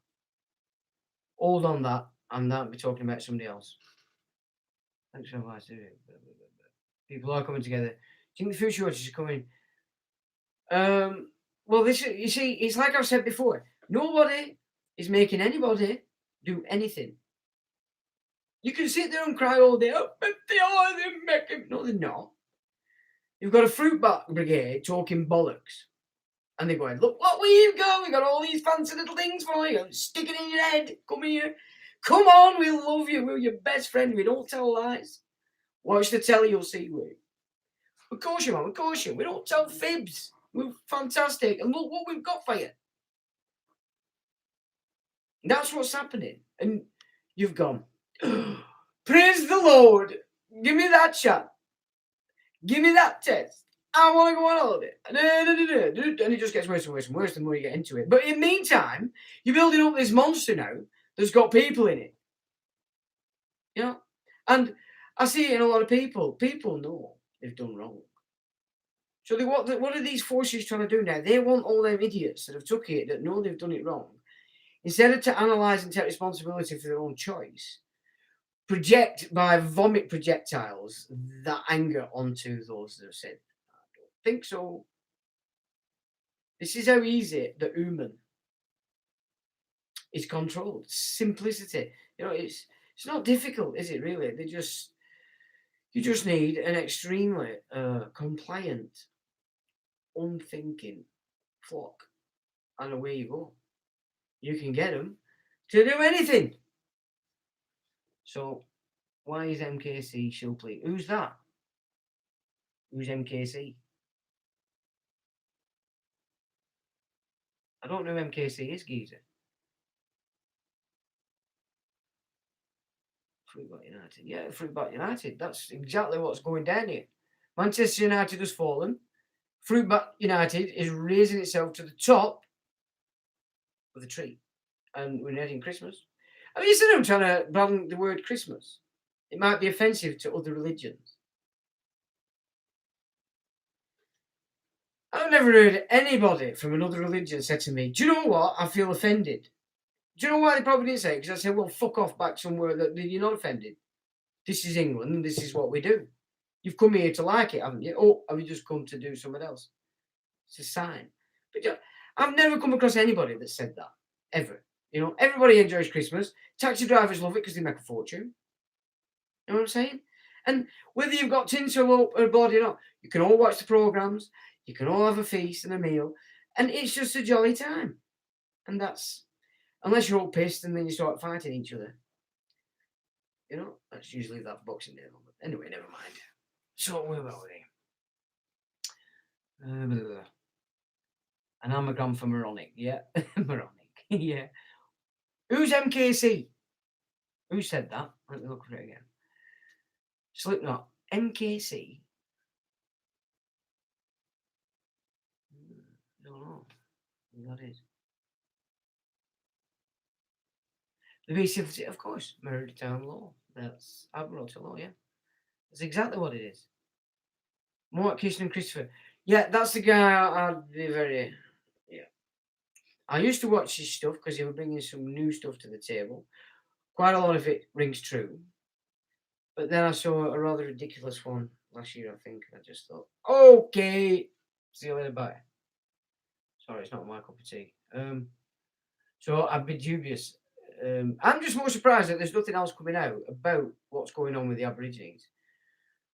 Speaker 1: Hold on that. I'm not be talking about somebody else. Thanks for advice. People are coming together. Do you think the future watchers are coming? Well, this is, you see, it's like I've said before. Nobody is making anybody do anything. You can sit there and cry all day. Oh, but they're making. No, they're not. You've got a fruit bat brigade talking bollocks. And they're going, look what we've got. We've got all these fancy little things for you. Stick it in your head. Come here. Come on, we'll love you. We're your best friend. We don't tell lies. Watch the telly, you'll see we. Of course you, man. Of course you. We don't tell fibs. We're fantastic. And look what we've got for you. And that's what's happening. And you've gone, praise the Lord. Give me that shot. Give me that test. I want to go on holiday. And it just gets worse and worse and worse the more you get into it. But in the meantime, you're building up this monster now that's got people in it. You know? And I see it in a lot of people. People know they've done wrong. So what are these forces trying to do now? They want all them idiots that have took it, that know they've done it wrong, instead of to analyse and take responsibility for their own choice, project by vomit projectiles that anger onto those that have said, I don't think so. This is how easy the human is controlled. Simplicity. It's not difficult, is it really? You just need an extremely compliant, unthinking flock, and away you go. You can get them to do anything. So why is MKC Shilpley? Who's that? Who's MKC? I don't know who MKC is, geezer. Fruitbat United. Yeah, Fruitbat United. That's exactly what's going down here. Manchester United has fallen. Fruitbat United is raising itself to the top of the tree. And we're heading Christmas. I mean, instead of trying to ban the word Christmas, it might be offensive to other religions. I've never heard anybody from another religion say to me, do you know what? I feel offended. Do you know why they probably didn't say it? Because I said, well, fuck off back somewhere that you're not offended. This is England and this is what we do. You've come here to like it, haven't you? Or have you just come to do something else? It's a sign. But I've never come across anybody that said that, ever. Everybody enjoys Christmas. Taxi drivers love it because they make a fortune. You know what I'm saying? And whether you've got tinsel aboard or not, you can all watch the programmes, you can all have a feast and a meal, and it's just a jolly time. And that's, unless you're all pissed and then you start fighting each other. That's usually that Boxing Day. But anyway, never mind. So, where were we? An anagram for moronic. Yeah, moronic. Yeah. Who's MKC? Who said that? Let me look for it again. Slipknot. MKC. I don't know who that is. The BC, of course, maritime law. That's admiralty law, yeah. That's exactly what it is. Mark Kirsten and Christopher. Yeah, that's the guy I'd be very... Yeah. I used to watch his stuff because he was bringing some new stuff to the table. Quite a lot of it rings true. But then I saw a rather ridiculous one last year, I think. And I just thought, okay, see you later, bye. Sorry, it's not my cup of tea. So I'd be dubious. I'm just more surprised that there's nothing else coming out about what's going on with the Aborigines.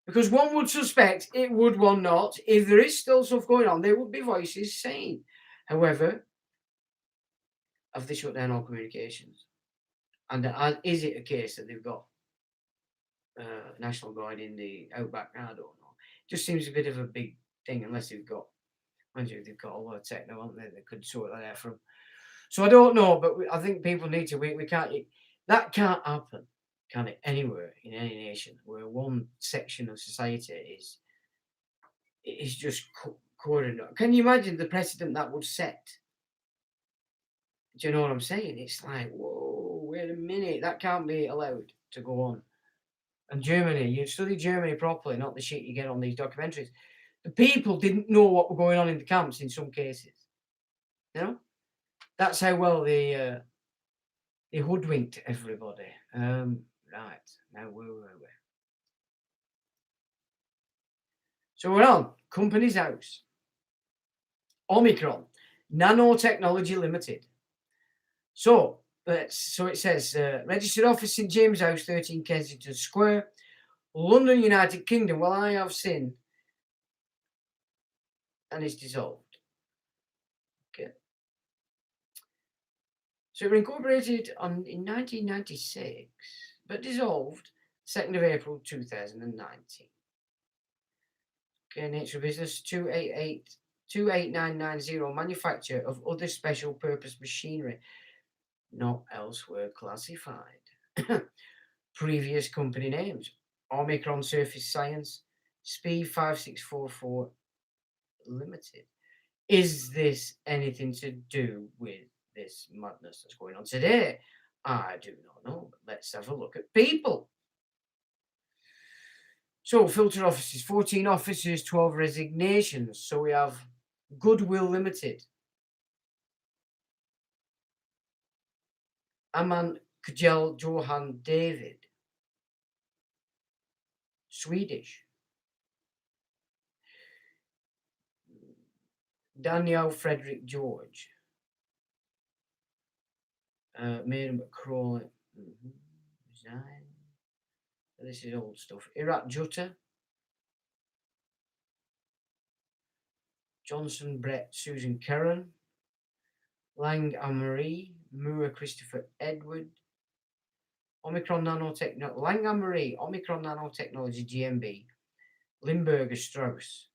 Speaker 1: Because one would suspect it would, one not. If there is still stuff going on, there would be voices saying. However, have they shut down all communications? And is it a case that they've got National Guard in the outback? I don't know. It just seems a bit of a big thing, unless they've got a lot of techno, haven't they? They could sort that out from. So I don't know, but I think people need to. We can't. That can't happen, can it? Anywhere in any nation where one section of society is just cordoned. Can you imagine the precedent that would set? Do you know what I'm saying? It's like, whoa, wait a minute, that can't be allowed to go on. And Germany, you study Germany properly, not the shit you get on these documentaries. The people didn't know what was going on in the camps in some cases. That's how well they hoodwinked everybody. Right, now where were we? So we're on Company's House. Omicron, Nanotechnology Limited. So it says registered office St James House, 13 Kensington Square, London, United Kingdom. Well, I have seen, and it's dissolved. Okay. So it was incorporated in 1996, but dissolved 2nd of April 2019. Okay, nature of business 28990, manufacture of other special purpose machinery not elsewhere classified. Previous company names: Omicron Surface Science, SPE 5644 Limited. Is this anything to do with this madness that's going on today? I do not know, but let's have a look at people. So, filter offices, 14 officers, 12 resignations. So we have Goodwill Limited, Aman Kajal Johan David, Swedish. Daniel Frederick George. Miriam Crawley. Resign. This is old stuff. Iraq Jutta. Johnson Brett Susan Curran. Lang Anne-Marie. Moore Christopher Edward. Omicron Nanotechnology. Lang Anne-Marie. Omicron Nanotechnology GmbH. Limburger Strauss.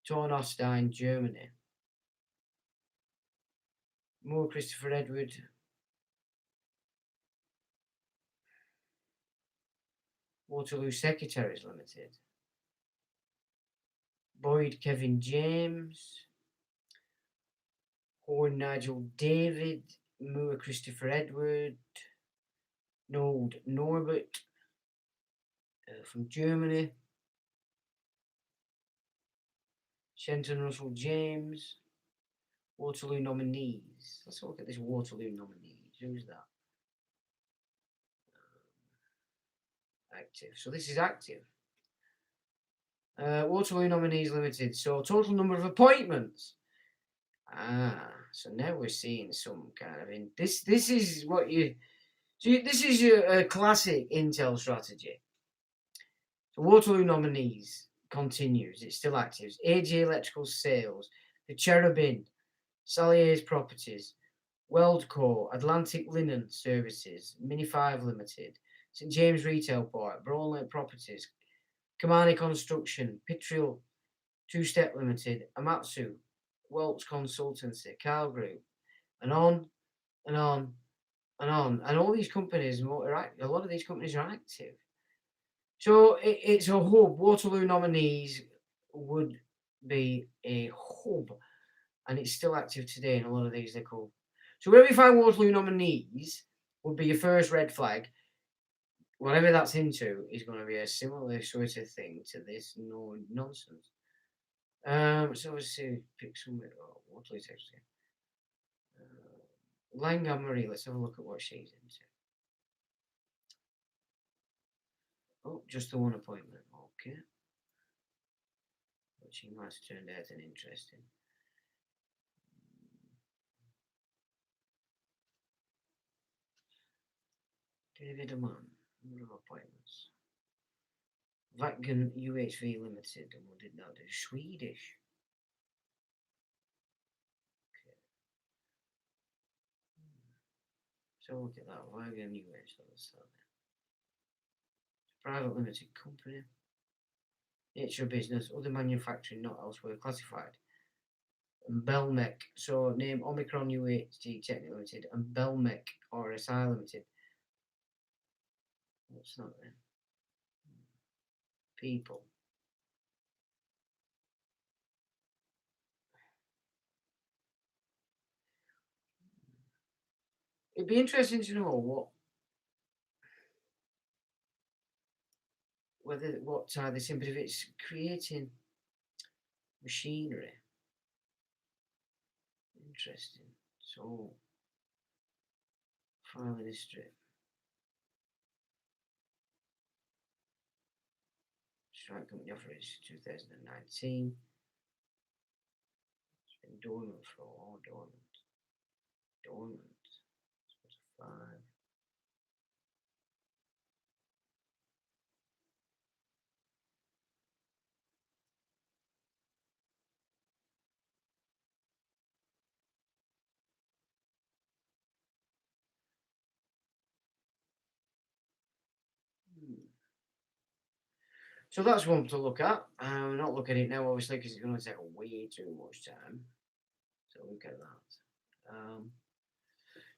Speaker 1: Tornostein, Germany. Moore Christopher Edward. Waterloo Secretaries Limited. Boyd Kevin James. Horn Nigel David. Moore Christopher Edward. Nold Norbert from Germany. Shenton Russell James. Waterloo nominees. Let's look at this Waterloo nominees. Who's that? Active. So this is active. Waterloo Nominees Limited. So total number of appointments. So now we're seeing some kind of this is what you. So this is your classic Intel strategy. So Waterloo Nominees continues. It's still active. AG Electrical Sales, the Cherubin, Salier's Properties, Weldco, Atlantic Linen Services, Mini 5 Limited, St James Retail Park, Brownlake Properties, Kamani Construction, Pitrial, Two Step Limited, Amatsu, Welts Consultancy, Carl Group, and on and on and on. And all these companies, a lot of these companies are active. So it's a hub. Waterloo Nominees would be a hub, and it's still active today. And a lot of these they're called. So wherever you find Waterloo Nominees would be your first red flag. Whatever that's into is going to be a similar sort of thing to this nonsense. So let's see, pick somewhere. Waterloo text. Lang Anne-Marie, let's have a look at what she's into. Oh, just the one appointment. Okay. But she might have turned out an interesting. David Aman, number of appointments. Vatgen UHV Limited, and what did that do? Swedish. Okay. So look at that. Vatgen UHV, let's start there. Private limited company. Nature of business, other manufacturing not elsewhere classified. And Belmec, so name Omicron UHD Technical Limited and Belmec RSI Limited. What's that then? People. It'd be interesting to know what side they're saying, but if it's creating machinery, interesting. So, filing history. Strike company offer is 2019. It's been dormant for all dormant. Spotify. So that's one to look at. I'm not looking at it now, obviously, because it's going to take way too much time. So look at that.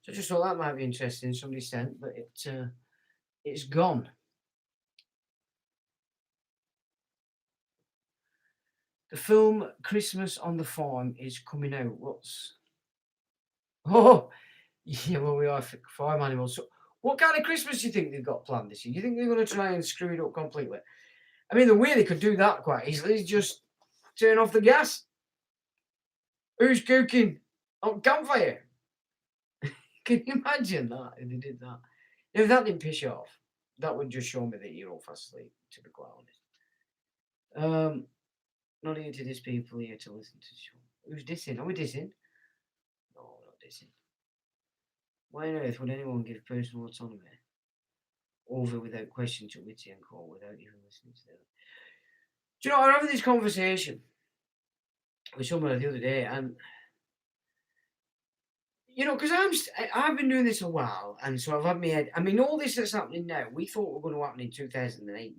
Speaker 1: So just thought that might be interesting. Somebody sent, but it's gone. The film Christmas on the Farm is coming out. Oh, yeah, well, we are farm animals. So what kind of Christmas do you think they've got planned this year? Do you think they're going to try and screw it up completely? I mean, the way they could do that quite easily is just turn off the gas. Who's cooking on campfire? Can you imagine that if they did that? If that didn't piss you off, that would just show me that you're all fast asleep, to be quite honest. Not here to diss people, here to listen to the show. Who's dissing? Are we dissing? No, we're not dissing. Why on earth would anyone give personal autonomy over without question to Witty and Co. without even listening to them? Do you know, I was having this conversation with someone the other day, and you know, because I've been doing this a while, and so I've had my head. I mean, all this that's happening now, we thought were going to happen in 2008-9.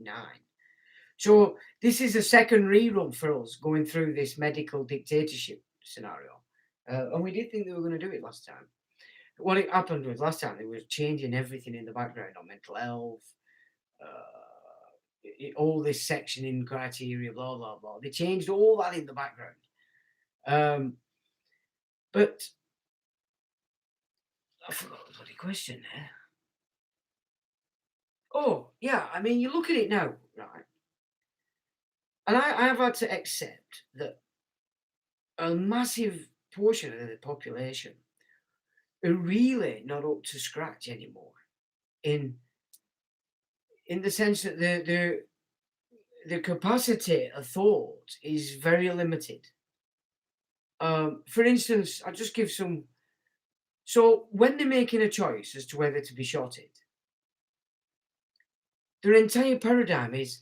Speaker 1: So this is a second rerun for us going through this medical dictatorship scenario, and we did think they were going to do it last time. What it happened was last time they were changing everything in the background on mental health, all this sectioning criteria, blah blah blah. They changed all that in the background, but I forgot the bloody question there. Oh yeah, I mean you look at it now, right? And I have had to accept that a massive portion of the population are really not up to scratch anymore. In the sense that the capacity of thought is very limited. For instance, I'll just give some. So when they're making a choice as to whether to be shotted, their entire paradigm is,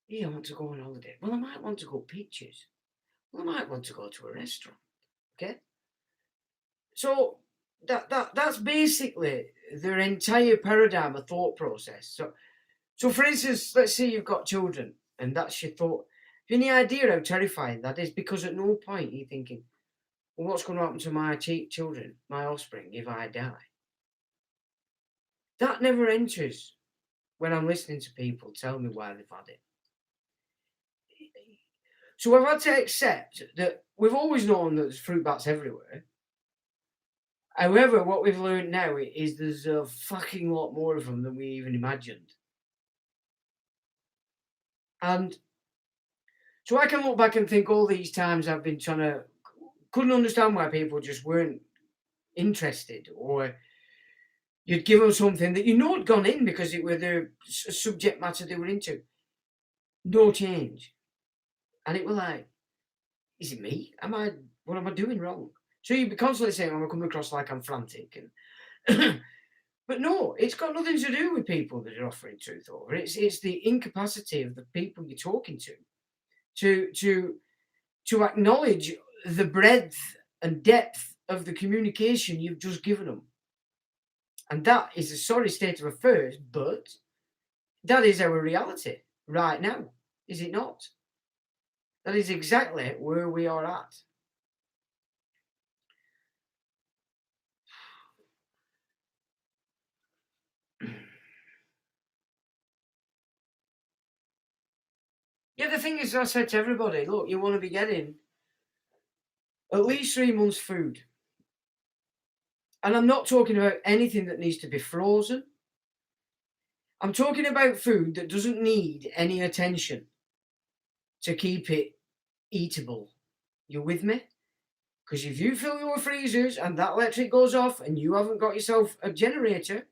Speaker 1: yeah, I want to go on holiday. Well, I might want to go pictures. Well, I might want to go to a restaurant. Okay. So that's basically their entire paradigm of thought process. So for instance, let's say you've got children and that's your thought. Have you any idea how terrifying that is? Because at no point are you thinking, well, what's going to happen to my children, my offspring, if I die? That never enters when I'm listening to people tell me why they've had it. So I've had to accept that we've always known that there's fruit bats everywhere. However, what we've learned now is there's a fucking lot more of them than we even imagined. And so I can look back and think all these times I've been couldn't understand why people just weren't interested, or you'd give them something that you know had gone in because it were the subject matter they were into. No change. And it was like, is it me? What am I doing wrong? So you'd be constantly saying, I'm coming across like I'm frantic. And but no, it's got nothing to do with people that are offering truth over. It's the incapacity of the people you're talking to acknowledge the breadth and depth of the communication you've just given them. And that is a sorry state of affairs, but that is our reality right now, is it not? That is exactly where we are at. Yeah, the thing is, I said to everybody, look, you want to be getting at least 3 months' food. And I'm not talking about anything that needs to be frozen. I'm talking about food that doesn't need any attention to keep it eatable. You with me? Because if you fill your freezers and that electric goes off and you haven't got yourself a generator,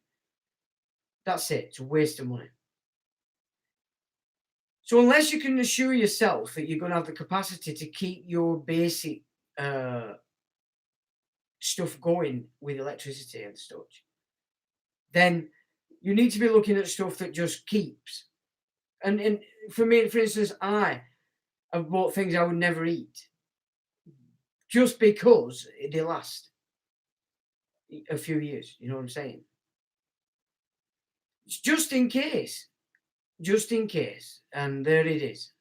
Speaker 1: that's it. It's a waste of money. So unless you can assure yourself that you're going to have the capacity to keep your basic stuff going with electricity and such, then you need to be looking at stuff that just keeps. And for me, for instance, I have bought things I would never eat just because they last a few years. You know what I'm saying? It's just in case. And there it is.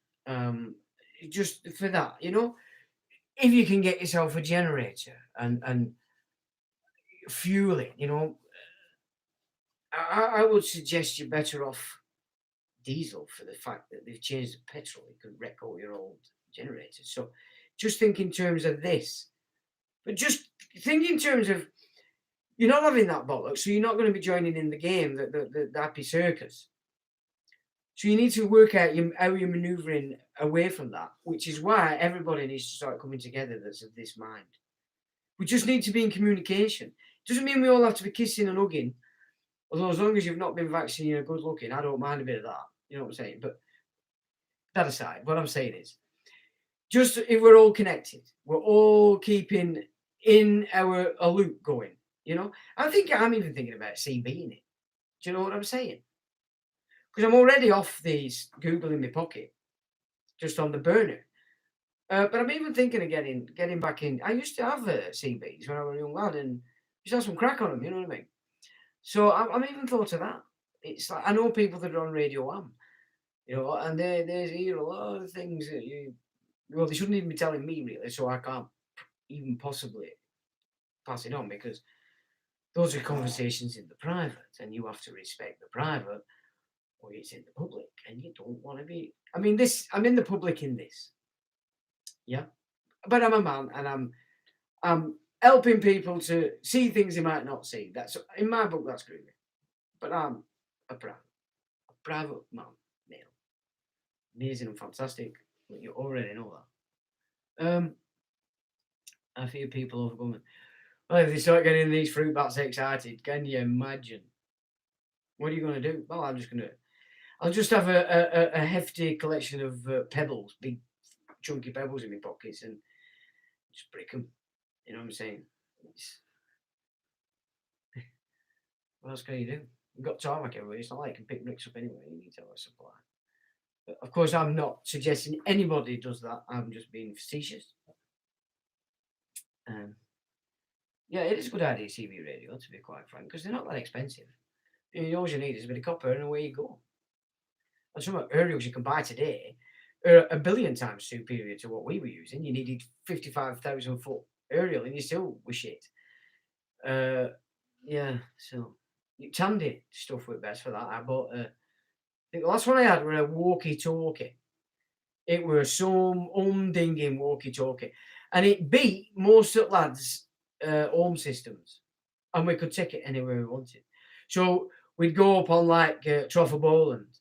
Speaker 1: Just for that, you know, if you can get yourself a generator and fueling, you know, I would suggest you're better off diesel, for the fact that they've changed the petrol. You could wreck all your old generators. So just think in terms of this, but just think in terms of you're not having that bollocks, so you're not going to be joining in the game, the happy circus. So you need to work out how you're manoeuvring away from that, which is why everybody needs to start coming together that's of this mind. We just need to be in communication. Doesn't mean we all have to be kissing and hugging, although as long as you've not been vaccinated and good looking, I don't mind a bit of that. You know what I'm saying? But that aside, what I'm saying is, just if we're all connected, we're all keeping in a loop going, you know? I'm even thinking about CBing it. Do you know what I'm saying? Because I'm already off these Google in my pocket, just on the burner. But I'm even thinking of getting back in. I used to have CBs when I was a young lad, and used to have some crack on them. You know what I mean? So I'm even thought of that. It's like I know people that are on Radio Am, you know, and they hear a lot of things that they shouldn't even be telling me really, so I can't even possibly pass it on because those are conversations in the private, and you have to respect the private, or it's in the public, and you don't want to be. I mean, I'm in the public in this, yeah, but I'm a man, and I'm helping people to see things they might not see. That's in my book. That's groovy, but I'm a private man, male, amazing and fantastic. But you already know that. I fear people overcoming. Well, if they start getting these fruit bats excited, can you imagine? What are you going to do? Well, I'll just have a hefty collection of pebbles, big chunky pebbles in my pockets, and just break them. You know what I'm saying? What else can you do? You've got tarmac everywhere. It's not like you can pick bricks up anyway. You need to have a supply. But of course, I'm not suggesting anybody does that. I'm just being facetious. Yeah, it is a good idea, CB radio, to be quite frank, because they're not that expensive. All you need is a bit of copper and away you go. And some aerials you can buy today are a billion times superior to what we were using. You needed 55,000 foot aerial and you still were shit. Yeah, so Tandy stuff worked best for that. I bought the last one I had were a walkie-talkie. It was some umdinging walkie-talkie. And it beat most of the lads' home systems. And we could take it anywhere we wanted. So we'd go up on like Trough of Bowland,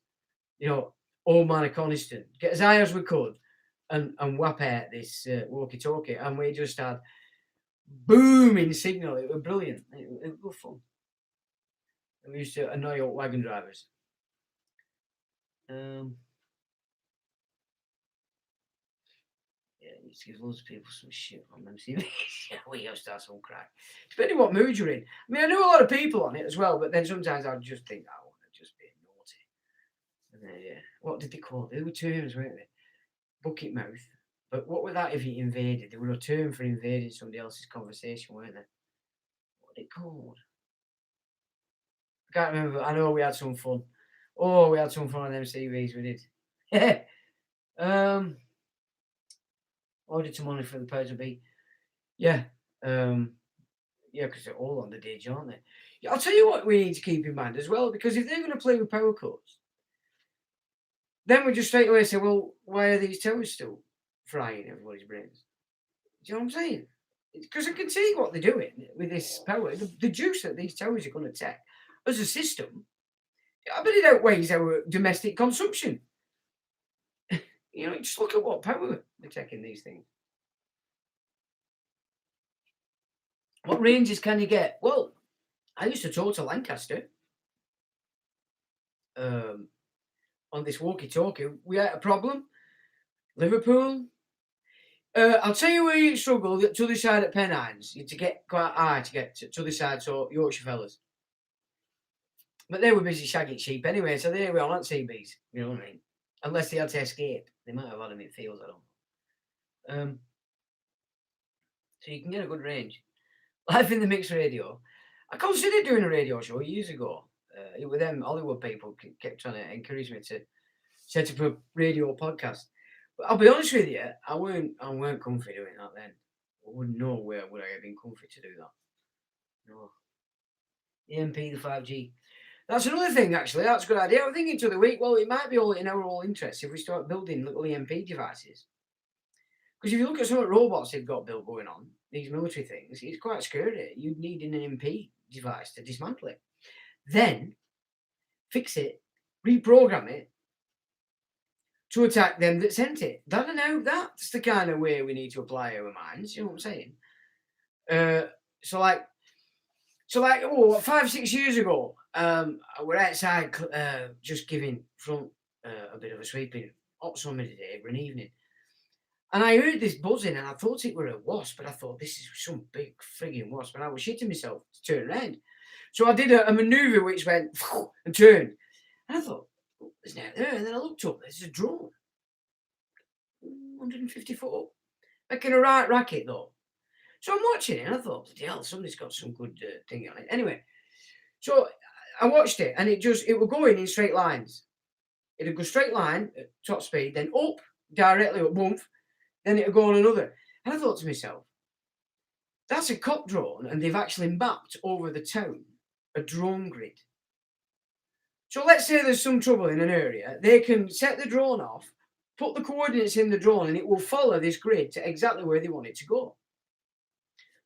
Speaker 1: you know, Old Man of Coniston, get as high as we could and whap out this walkie-talkie. And we just had booming signal. It was brilliant. It was fun. And we used to annoy old wagon drivers. Yeah, it used to give loads of people some shit on them. See, we used to have some crack. Depending what mood you're in. I mean, I know a lot of people on it as well, but then sometimes I'd just think, I want to just be naughty. And then, yeah, what did they call it? There were terms, weren't they? Bucket mouth. But what was that if you invaded? There were a term for invading somebody else's conversation, weren't there? What was it called? I can't remember. I know we had some fun. Oh, we had some fun on them CVs, we did. Yeah. Ordered some money for the powers to be. Yeah. Yeah, because they're all on the ditch, aren't they? Yeah, I'll tell you what we need to keep in mind as well, because if they're going to play with power cuts, then we just straight away say, well, why are these towers still frying everybody's brains? Do you know what I'm saying? Because I can see what they're doing with this power. The juice that these towers are going to take as a system, I bet it outweighs our domestic consumption. You know, just look at what power they're taking these things. What ranges can you get? Well, I used to talk to Lancaster on this walkie-talkie. We had a problem. Liverpool. I'll tell you where you struggle. To the other side at Pennines, you to get quite high to get to the other side. So Yorkshire fellas, but they were busy shagging sheep anyway. So they were on CBs. You know what I mean? Unless they had to escape, they might have had them in fields. I don't know. So you can get a good range. Live in the Mix radio. I considered doing a radio show years ago. With them Hollywood people kept trying to encourage me to set up a radio podcast. But I'll be honest with you, I weren't comfy doing that then. I wouldn't know where would I have been comfy to do that. No. EMP, the 5G. That's another thing, actually. That's a good idea. I'm thinking to the week, well, it might be all in our all interest if we start building little EMP devices. Because if you look at some of the robots they've got built going on, these military things, it's quite scary. You'd need an EMP device to dismantle it. Then fix it, reprogram it to attack them that sent it. That's the kind of way we need to apply our minds. You know what I'm saying? So like 5-6 years ago, we're outside just giving front a bit of a sweeping hot summer day for an evening. And I heard this buzzing and I thought it were a wasp, but I thought this is some big frigging wasp. And I was shitting myself to turn around. So I did a manoeuvre which went and turned. And I thought, oh, there's nothing there. And then I looked up, there's a drone. 150 foot up. Making a right racket though. So I'm watching it and I thought, bloody hell, somebody's got some good thing on it. Anyway, so I watched it and it was going in straight lines. It'd go straight line at top speed, then up, directly up, boom, then it'd go on another. And I thought to myself, that's a cop drone and they've actually mapped over the town a drone grid. So let's say there's some trouble in an area, they can set the drone off, put the coordinates in the drone and it will follow this grid to exactly where they want it to go.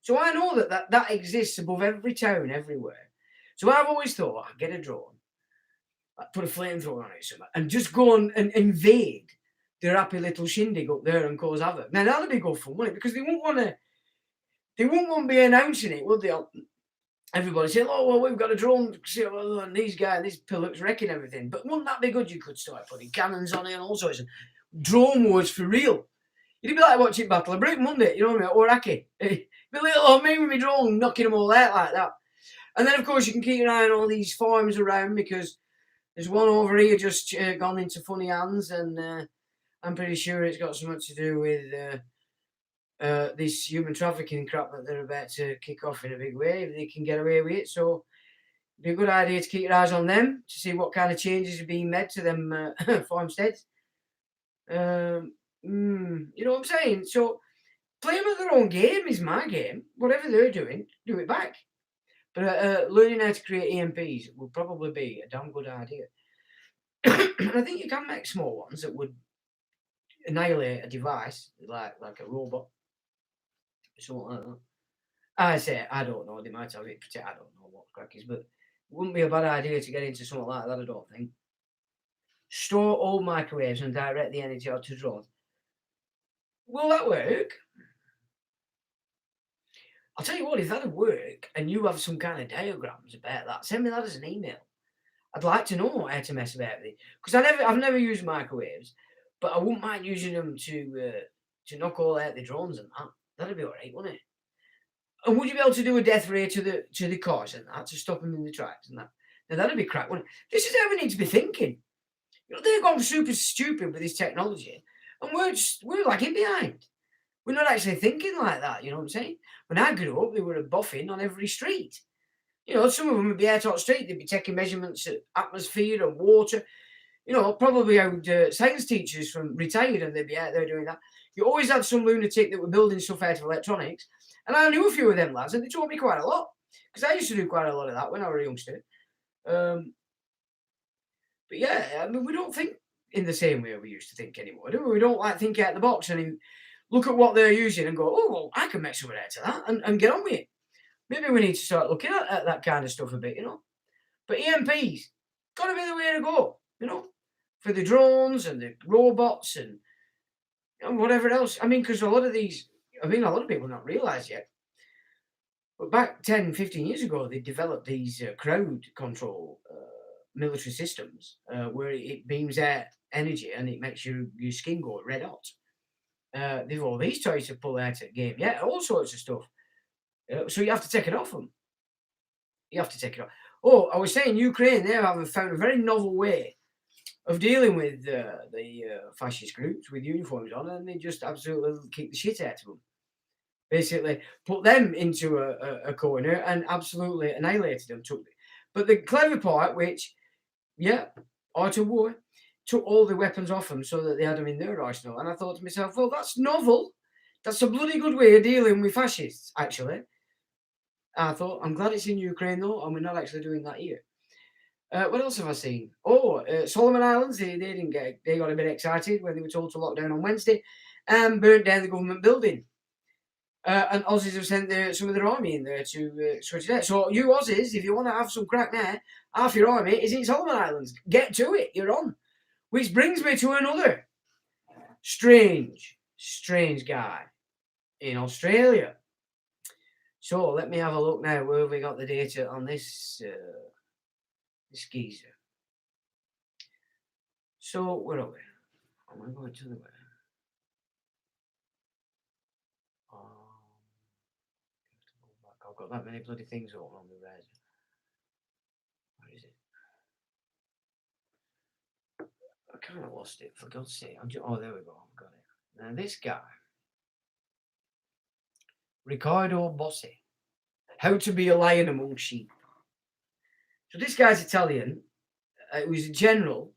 Speaker 1: So I know that exists above every town, everywhere. So I've always thought, I'd get a drone, I'd put a flamethrower on it somewhere, and just go on and invade their happy little shindig up there and cause havoc. Now that'd be good fun, wouldn't it? Because they wouldn't want to be announcing it, would they? Everybody saying, oh, well, we've got a drone, and these guys, this pilot's wrecking everything. But wouldn't that be good? You could start putting cannons on it and all sorts of drone wars for real. It'd be like watching Battle of Britain, wouldn't it? You know what I mean? Or Iraqi. It'd be little old me with my drone knocking them all out like that. And then, of course, you can keep an eye on all these farms around because there's one over here just gone into funny hands, and I'm pretty sure it's got something to do with this human trafficking crap that they're about to kick off in a big way, if they can get away with it. So it'd be a good idea to keep your eyes on them to see what kind of changes are being made to them farmsteads. You know what I'm saying? So play them at their own game is my game. Whatever they're doing, do it back. But learning how to create EMPs would probably be a damn good idea. And I think you can make small ones that would annihilate a device like a robot, something like that. I say I don't know. They might have it. I don't know what the crack is, but it wouldn't be a bad idea to get into something like that. I don't think. Store all microwaves and direct the energy out to drones. Will that work? I'll tell you what, if that'd work and you have some kind of diagrams about that, send me that as an email. I'd like to know how to mess about with it. Because I've never used microwaves, but I wouldn't mind using them to knock all out the drones and that. That'd be alright, wouldn't it? And would you be able to do a death ray to the cars and that to stop them in the tracks and that? Now that'd be crap, wouldn't it? This is how we need to be thinking. You know, they've gone super stupid with this technology, and we're lagging behind. We're not actually thinking like that, you know what I'm saying? When I grew up, they were a boffin on every street. You know, some of them would be out on the street, they'd be taking measurements of atmosphere and water. You know, probably old science teachers from retired, and they'd be out there doing that. You always had some lunatic that were building stuff out of electronics. And I knew a few of them lads, and they taught me quite a lot. Because I used to do quite a lot of that when I was a youngster. But yeah, I mean, we don't think in the same way we used to think anymore, do we? We don't like think out the box and look at what they're using and go, oh, well, I can make something out of that and get on with it. Maybe we need to start looking at that kind of stuff a bit, you know. But EMPs, got to be the way to go, you know, for the drones and the robots and whatever else. I mean, because a lot of people not realise yet. But back 10, 15 years ago, they developed these crowd control military systems where it beams out energy and it makes your skin go red hot. They've all these toys to pull out at game. Yeah, all sorts of stuff. So you have to take it off them. You have to take it off. Oh, I was saying Ukraine, they have found a very novel way of dealing with the fascist groups with uniforms on, and they just absolutely kick the shit out of them. Basically, put them into a corner and absolutely annihilated them. But the clever part, which, yeah, art of war, took all the weapons off them so that they had them in their arsenal. And I thought to myself, well, that's novel. That's a bloody good way of dealing with fascists, actually. I thought, I'm glad it's in Ukraine, though, and we're not actually doing that here. What else have I seen? Oh, Solomon Islands, they got a bit excited when they were told to lock down on Wednesday and burnt down the government building. And Aussies have sent some of their army in there to switch it out. So you Aussies, if you want to have some crack now, half your army is in Solomon Islands. Get to it, you're on. Which brings me to another strange guy in Australia. So let me have a look now. Where have we got the data on this this geezer? So where are we? Am I going to the way? Oh, I've got that many bloody things open on the red. Where is it? I kind of lost it, for God's sake. Oh, there we go. I've got it. Now, this guy, Riccardo Bossi, How to Be a Lion Among Sheep. So this guy's Italian. He was a general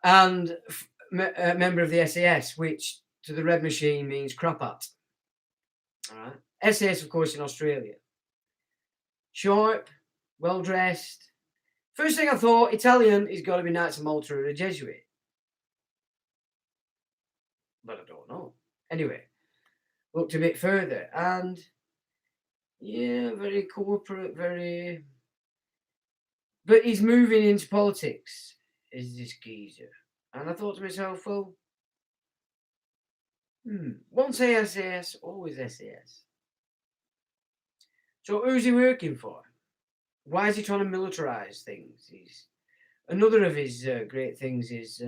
Speaker 1: and a member of the SAS, which to the Red Machine means crap at. All right. SAS, of course, in Australia. Sharp, well-dressed. First thing I thought, Italian, he's got to be Knights of Malta or a Jesuit. But I don't know. Anyway, looked a bit further and yeah, very corporate, very... But he's moving into politics, is this geezer. And I thought to myself, well, once SAS, always SAS. So who's he working for? Why is he trying to militarize things? Another of his great things is...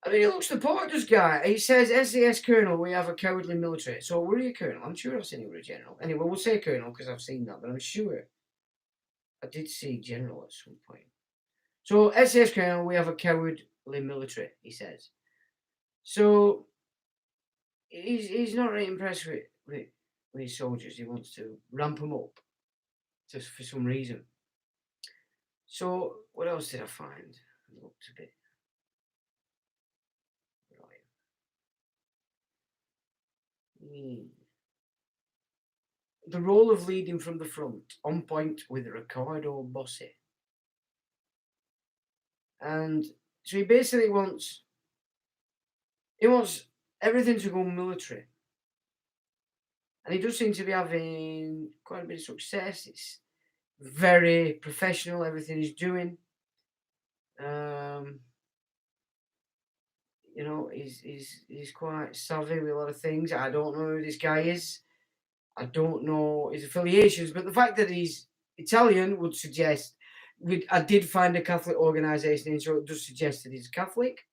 Speaker 1: I mean, he looks the part, this guy. He says, SAS Colonel, we have a cowardly military. So were you a colonel? I'm sure I've seen you were a general. Anyway, we'll say colonel because I've seen that, but I'm sure I did see general at some point. So SAS Colonel, we have a cowardly military, he says. So he's not really impressed with his soldiers. He wants to ramp them up just for some reason. So what else did I find? I looked a bit... The role of leading from the front, on point with Riccardo Bossi. And so he basically wants everything to go military. And he does seem to be having quite a bit of success. It's very professional, everything he's doing. You know, he's quite savvy with a lot of things. I don't know who this guy is. I don't know his affiliations, but the fact that he's Italian would suggest... I did find a Catholic organisation, so it does suggest that he's Catholic.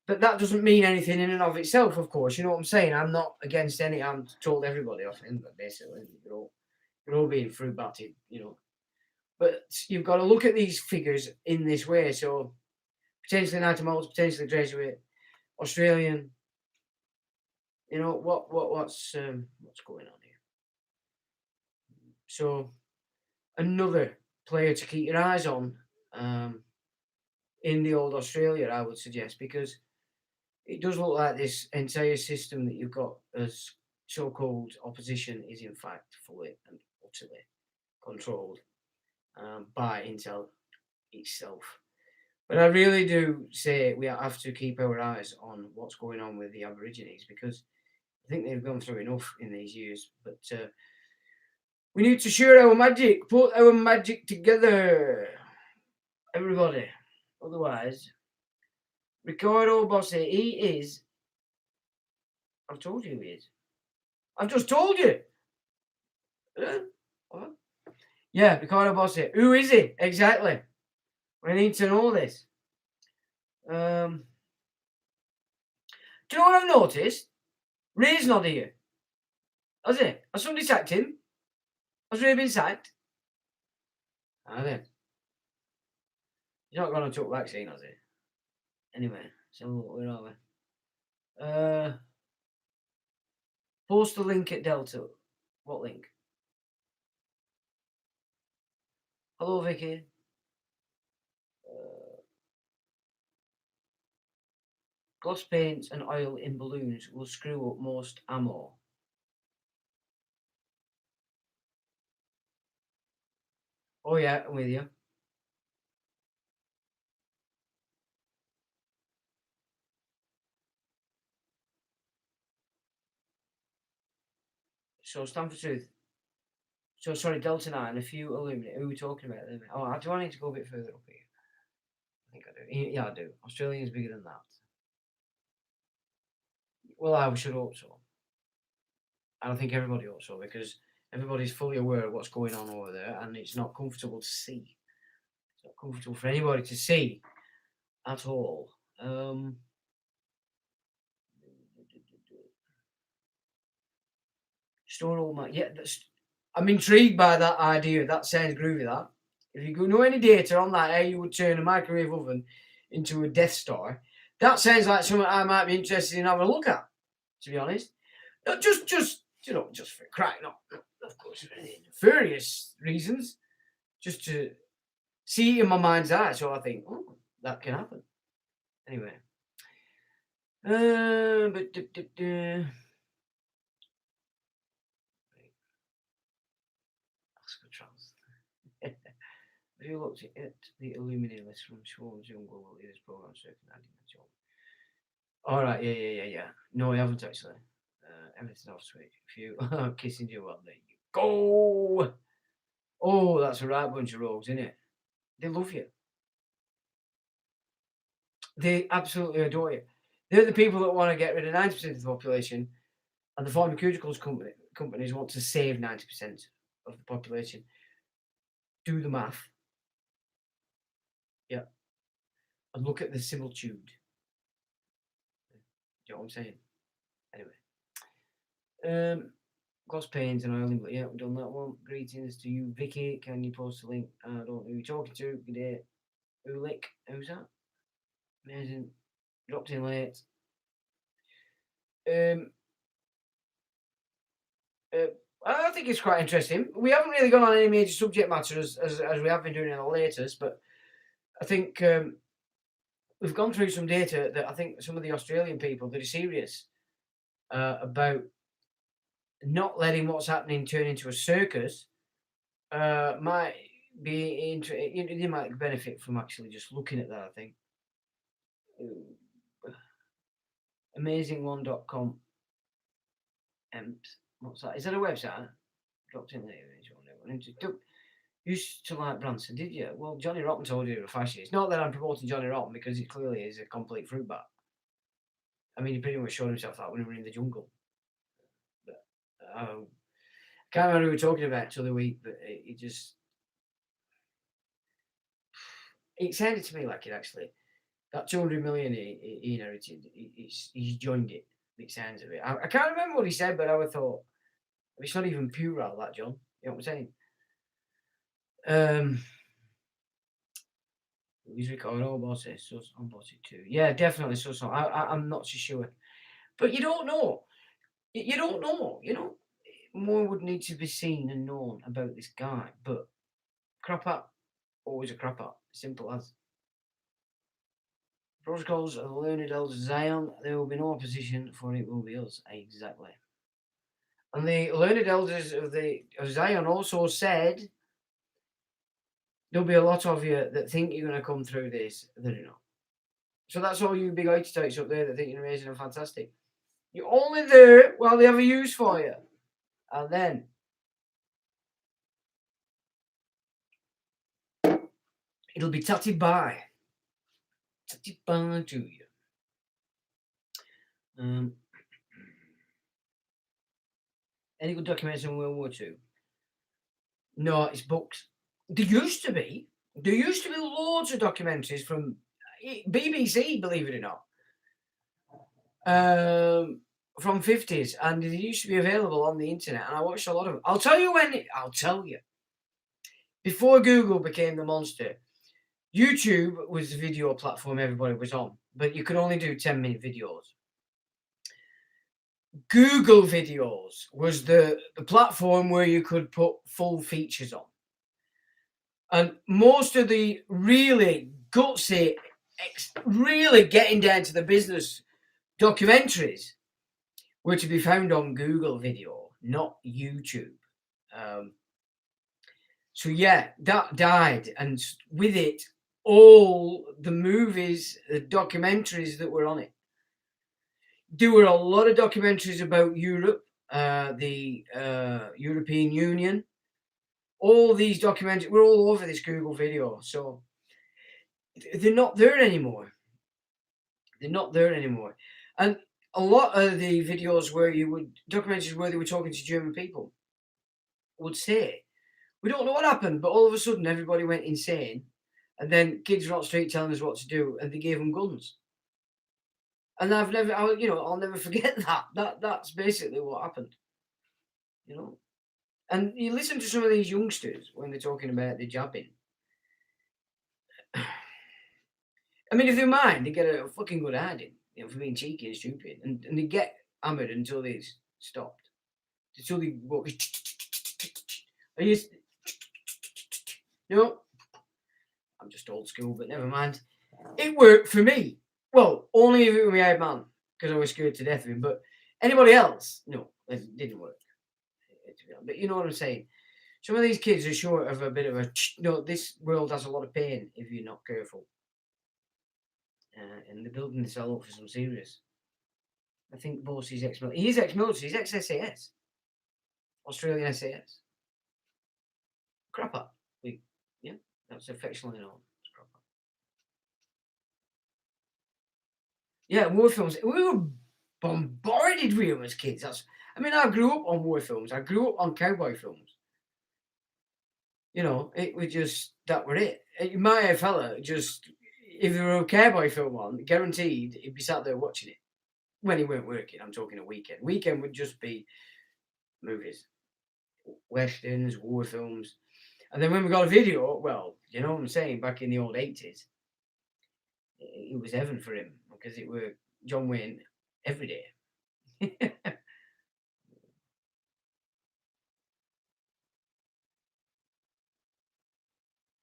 Speaker 1: But that doesn't mean anything in and of itself, of course. You know what I'm saying? I'm not against any... I'm told everybody off him, but basically, you're all being fruit batted, you know. But you've got to look at these figures in this way. So potentially Knight of Malta, potentially Jesuit, Australian. You know what's going on here? So another player to keep your eyes on in the old Australia, I would suggest, because it does look like this entire system that you've got as so-called opposition is in fact fully and utterly controlled by Intel itself. But I really do say we have to keep our eyes on what's going on with the Aborigines, because I think they've gone through enough in these years. But we need to share our magic, put our magic together, everybody. Otherwise, Riccardo Bossi, he is... I've told you he is. I've just told you. What? Yeah, Riccardo Bossi. Who is he? Exactly. I need to know this. Do you know what I've noticed? Ray's not here. Has he? Has somebody sacked him? Has Ray been sacked? Have they? He's not gone to took vaccine, has he? Anyway, so where are we? Post the link at Delta. What link? Hello, Vicky. Gloss paints and oil in balloons will screw up most ammo. Oh yeah, I'm with you. So Stand for Truth. So sorry, Delta 9, a few Illuminate. Who are we talking about? Oh, do I need to go a bit further up here? I think I do. Yeah, I do. Australia is bigger than that. Well, I should hope so. And I think everybody hopes so, because everybody's fully aware of what's going on over there, and it's not comfortable to see. not comfortable for anybody to see at all. Store all my I'm intrigued by that idea. That sounds groovy. That if you know any data on that, how you would turn a microwave oven into a Death Star, that sounds like something I might be interested in having a look at. To be honest, not just just for crack, not of course for nefarious reasons, just to see it in my mind's eye. So I think, oh, that can happen. Anyway, Have you looked at the Illuminated list from Schwartz Jungle Leaders Program circa 1991? All right, yeah. No, I haven't actually. Everything off switch. A few kissing you. Well, there you go. Oh, that's a right bunch of rogues, isn't it? They love you. They absolutely adore you. They're the people that want to get rid of 90% of the population, and the pharmaceuticals companies want to save 90% of the population. Do the math. Yeah. And look at the similitude. Do you know what I'm saying? Anyway. Gloss pains and oiling, but yeah, we've done that one. Greetings to you, Vicky. Can you post a link? I don't know who you're talking to. Good day. Ulick. Who's that? Amazing. Dropped in late. I think it's quite interesting. We haven't really gone on any major subject matter as we have been doing in the latest, but I think we've gone through some data that I think some of the Australian people that are serious about not letting what's happening turn into a circus might be they might benefit from actually just looking at that. I think amazing1.com. What's that? Is that a website? Dropped in there. Used to like Branson, did you? Well, Johnny Rotten told you you're a fascist. Not that I'm promoting Johnny Rotten, because it clearly is a complete fruit bat. I mean, he pretty much showed himself that when we were in the jungle. But I can't remember who we were talking about the other week, but it just... It sounded to me like it actually... That 200 million he inherited, he's joined it. It sounds of it. I can't remember what he said, but I would thought, it's not even puerile, that, John. You know what I'm saying? He's recording all about it, so I'm about it too. Yeah, definitely. So I'm not so sure, but you don't know. You don't know. You know, more would need to be seen and known about this guy. But crap up, always a crap up. Simple as. Protocols of the learned elders of Zion. There will be no opposition, for it will be us. Exactly. And the learned elders of Zion also said, there'll be a lot of you that think you're going to come through this that are not. So that's all you big types up there that think you're amazing and fantastic. You're only there while they have a use for you. And then it'll be tatty bye. Tatty bye to you. Any good documentaries on World War II? No, it's books. There used to be loads of documentaries from BBC, believe it or not, from 50s, and they used to be available on the internet, and I watched a lot of them. I'll tell you. Before Google became the monster, YouTube was the video platform everybody was on, but you could only do 10-minute videos. Google Videos was the platform where you could put full features on. And most of the really gutsy, really getting down to the business documentaries were to be found on Google Video, not YouTube. So yeah, that died, and with it, all the movies, the documentaries that were on it. There were a lot of documentaries about Europe, the European Union. All these documentaries were all over this Google Video. So they're not there anymore. And a lot of the videos documentaries where they were talking to German people would say, we don't know what happened, but all of a sudden everybody went insane And then kids were on the street telling us what to do, and they gave them guns. And I'll never forget that. That's basically what happened. You know. And you listen to some of these youngsters when they're talking about the jabbing. I mean, if they mind, they get a fucking good hiding, for being cheeky and stupid, and they get hammered until they stopped, until they walk. Are you? No, I'm just old school, but never mind. It worked for me. Well, only if it was my old man, because I was scared to death of him. But anybody else, no, it didn't work. But you know what I'm saying. Some of these kids are short of a bit of a. This world has a lot of pain if you're not careful. And they're building this all up for some serious. I think Bossie's ex-military. He's ex-military. He's ex-SAS. Australian SAS. Crapper. Yeah, that's affectionately known as crapper. Yeah, war films. We were bombarded with them as kids. I grew up on war films. I grew up on cowboy films. It was just, that were it. My fella, just, if there were a cowboy film on, guaranteed he'd be sat there watching it. When he weren't working, I'm talking a weekend. Weekend would just be movies, westerns, war films. And then when we got a video, well, you know what I'm saying, back in the old 80s, it was heaven for him, because it were John Wayne every day.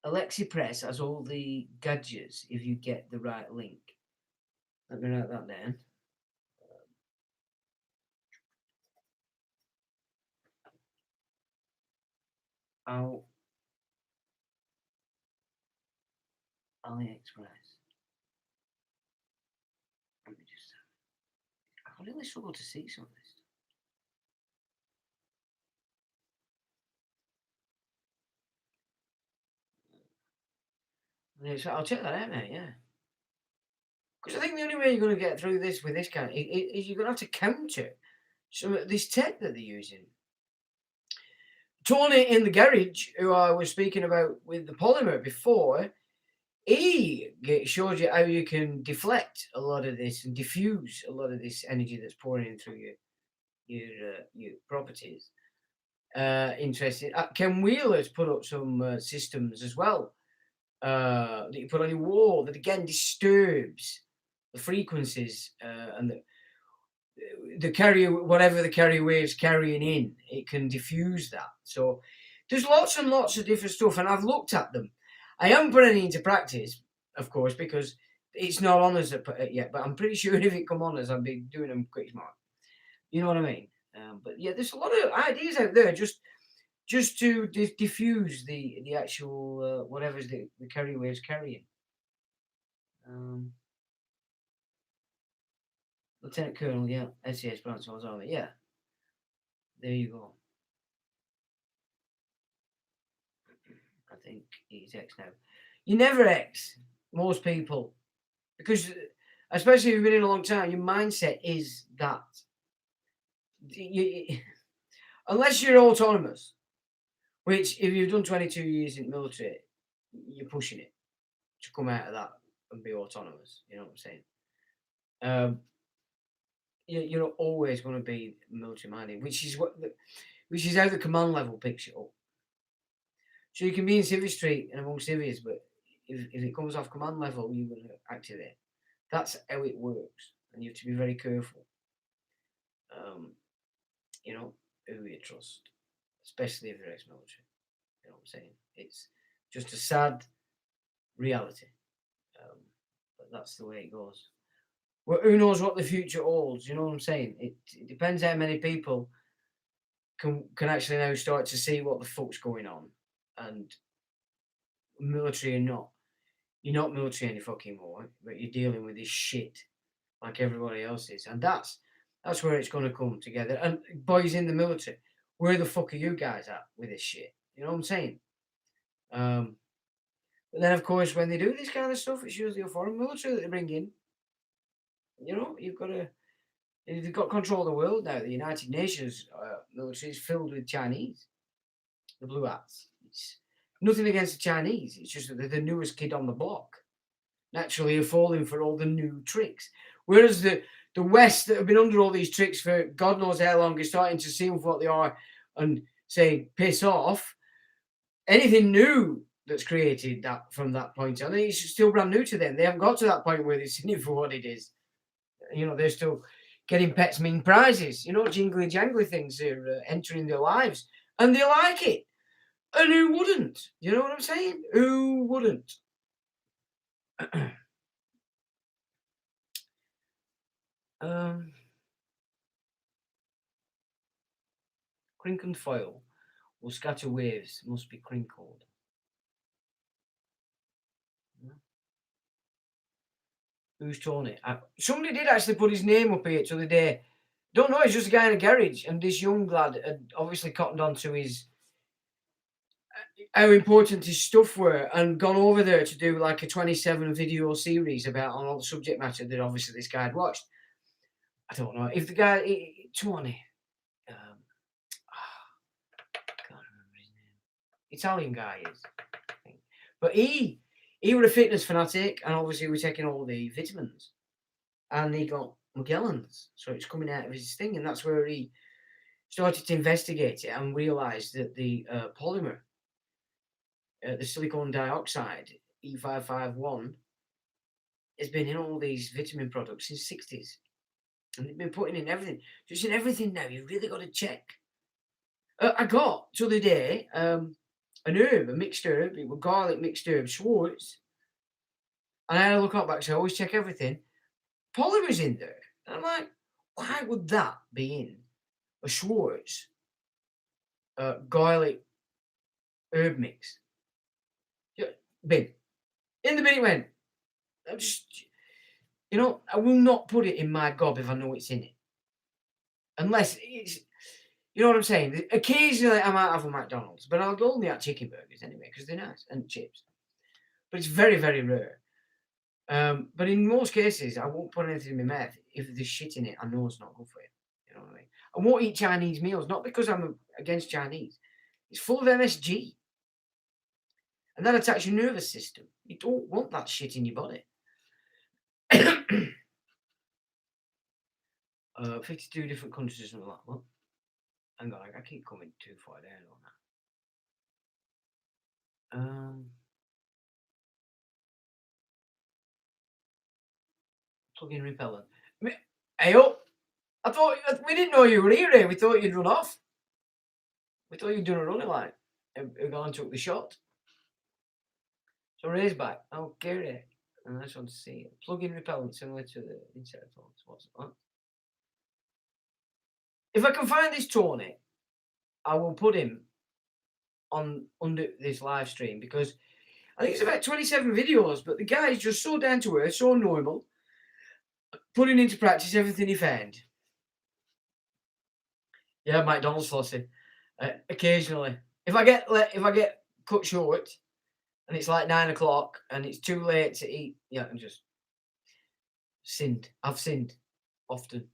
Speaker 1: Alexi Press has all the gadgets if you get the right link. Let me write that down. AliExpress. Let me just. I really struggle to see some of this. Yeah, so I'll check that out, mate. Yeah, because I think the only way you're going to get through this with this kind is you're going to have to counter some of this tech that they're using. Tony in the garage, who I was speaking about with the polymer before, he shows you how you can deflect a lot of this and diffuse a lot of this energy that's pouring in through your properties. Interesting. Ken Wheeler's put up some systems as well that you put on your wall that again disturbs the frequencies and the carrier, whatever the carrier wave's carrying in, it can diffuse that. So there's lots and lots of different stuff, and I've looked at them. I haven't put any into practice, of course, because it's not on us yet, but I'm pretty sure if it come on us, I'll be doing them quick smart. You know what I mean? But yeah, there's a lot of ideas out there just to diffuse the actual whatever's the carrier wave's carrying. Lieutenant Colonel, yeah, SAS Branch Army, yeah. There you go. I think he's X now. You never X, most people, because especially if you've been in a long time, your mindset is that. Unless you're autonomous, which if you've done 22 years in the military, you're pushing it to come out of that and be autonomous. You know what I'm saying? You're not always going to be military minded, which is how the command level picks it up. So you can be in Civvy Street and among civvies, but if it comes off command level, you're going to activate. That's how it works, and you have to be very careful. Who you trust, especially if they're ex-military. You know what I'm saying? It's just a sad reality, but that's the way it goes. Well, who knows what the future holds? You know what I'm saying? It depends how many people can actually now start to see what the fuck's going on, and military or not, you're not military any fucking more, but you're dealing with this shit like everybody else is, and that's where it's going to come together. And boys in the military, where the fuck are you guys at with this shit? You know what I'm saying? But then, of course, when they do this kind of stuff, it's usually a foreign military that they bring in. They've got control of the world now. The United Nations military is filled with Chinese, the blue hats. It's Nothing against the Chinese. It's just that they're the newest kid on the block. Naturally, are falling for all the new tricks. Whereas the West that have been under all these tricks for God knows how long is starting to see what they are and say, piss off. Anything new that's created that from that point on, it's still brand new to them. They haven't got to that point where they've seen it for what it is. You know, they're still getting pets mean prizes, you know, jingly jangly things are entering their lives. And they like it. And who wouldn't? You know what I'm saying? Who wouldn't? Crinkled foil will scatter waves, must be crinkled. Who's Tony? Somebody did actually put his name up here the other day. Don't know, he's just a guy in a garage, and this young lad had obviously cottoned on to his how important his stuff were and gone over there to do like a 27 video series about on all the subject matter that obviously this guy had watched. I don't know if the guy Tony, can't remember his name. Italian guy is, I think. But he was a fitness fanatic, and obviously was taking all the vitamins, and he got Magellan's, so it's coming out of his thing, and that's where he started to investigate it and realised that the polymer, the silicon dioxide E551, has been in all these vitamin products since the 60s, and they've been putting in everything. Just in everything now, you've really got to check. I got the other day an herb, a mixed herb, it was garlic mixed herb, Schwartz, and I had a look up because I always check everything. Polymer's in there, and I'm like, why would that be in a Schwartz garlic herb mix? Bin. In the bin it went. I just, you know, I will not put it in my gob if I know it's in it. Unless it's, you know what I'm saying? Occasionally I might have a McDonald's, but I'll only have chicken burgers anyway because they're nice, and chips. But it's very, very rare. But in most cases, I won't put anything in my mouth if there's shit in it I know it's not good for you. You know what I mean? I won't eat Chinese meals, not because I'm against Chinese. It's full of MSG. And that attacks your nervous system. You don't want that shit in your body. 52 different countries and all that. Well, hang on, I keep coming too far down on that. Plug-in repellent. Hey up! I thought we didn't know you were here. We thought you'd run off. We thought you'd done a running line. We're going to took the shot. So Ray's back. Oh, Gary. And I just want to see it. Plug-in repellent similar to the insectoids. What's that? If I can find this Tony, I will put him on under this live stream because I think it's about 27 videos, but the guy is just so down to earth, so normal, putting into practice everything he found. Yeah, McDonald's flossing. Occasionally. If I get cut short and it's like 9 o'clock and it's too late to eat, yeah, I'm just sinned. I've sinned often.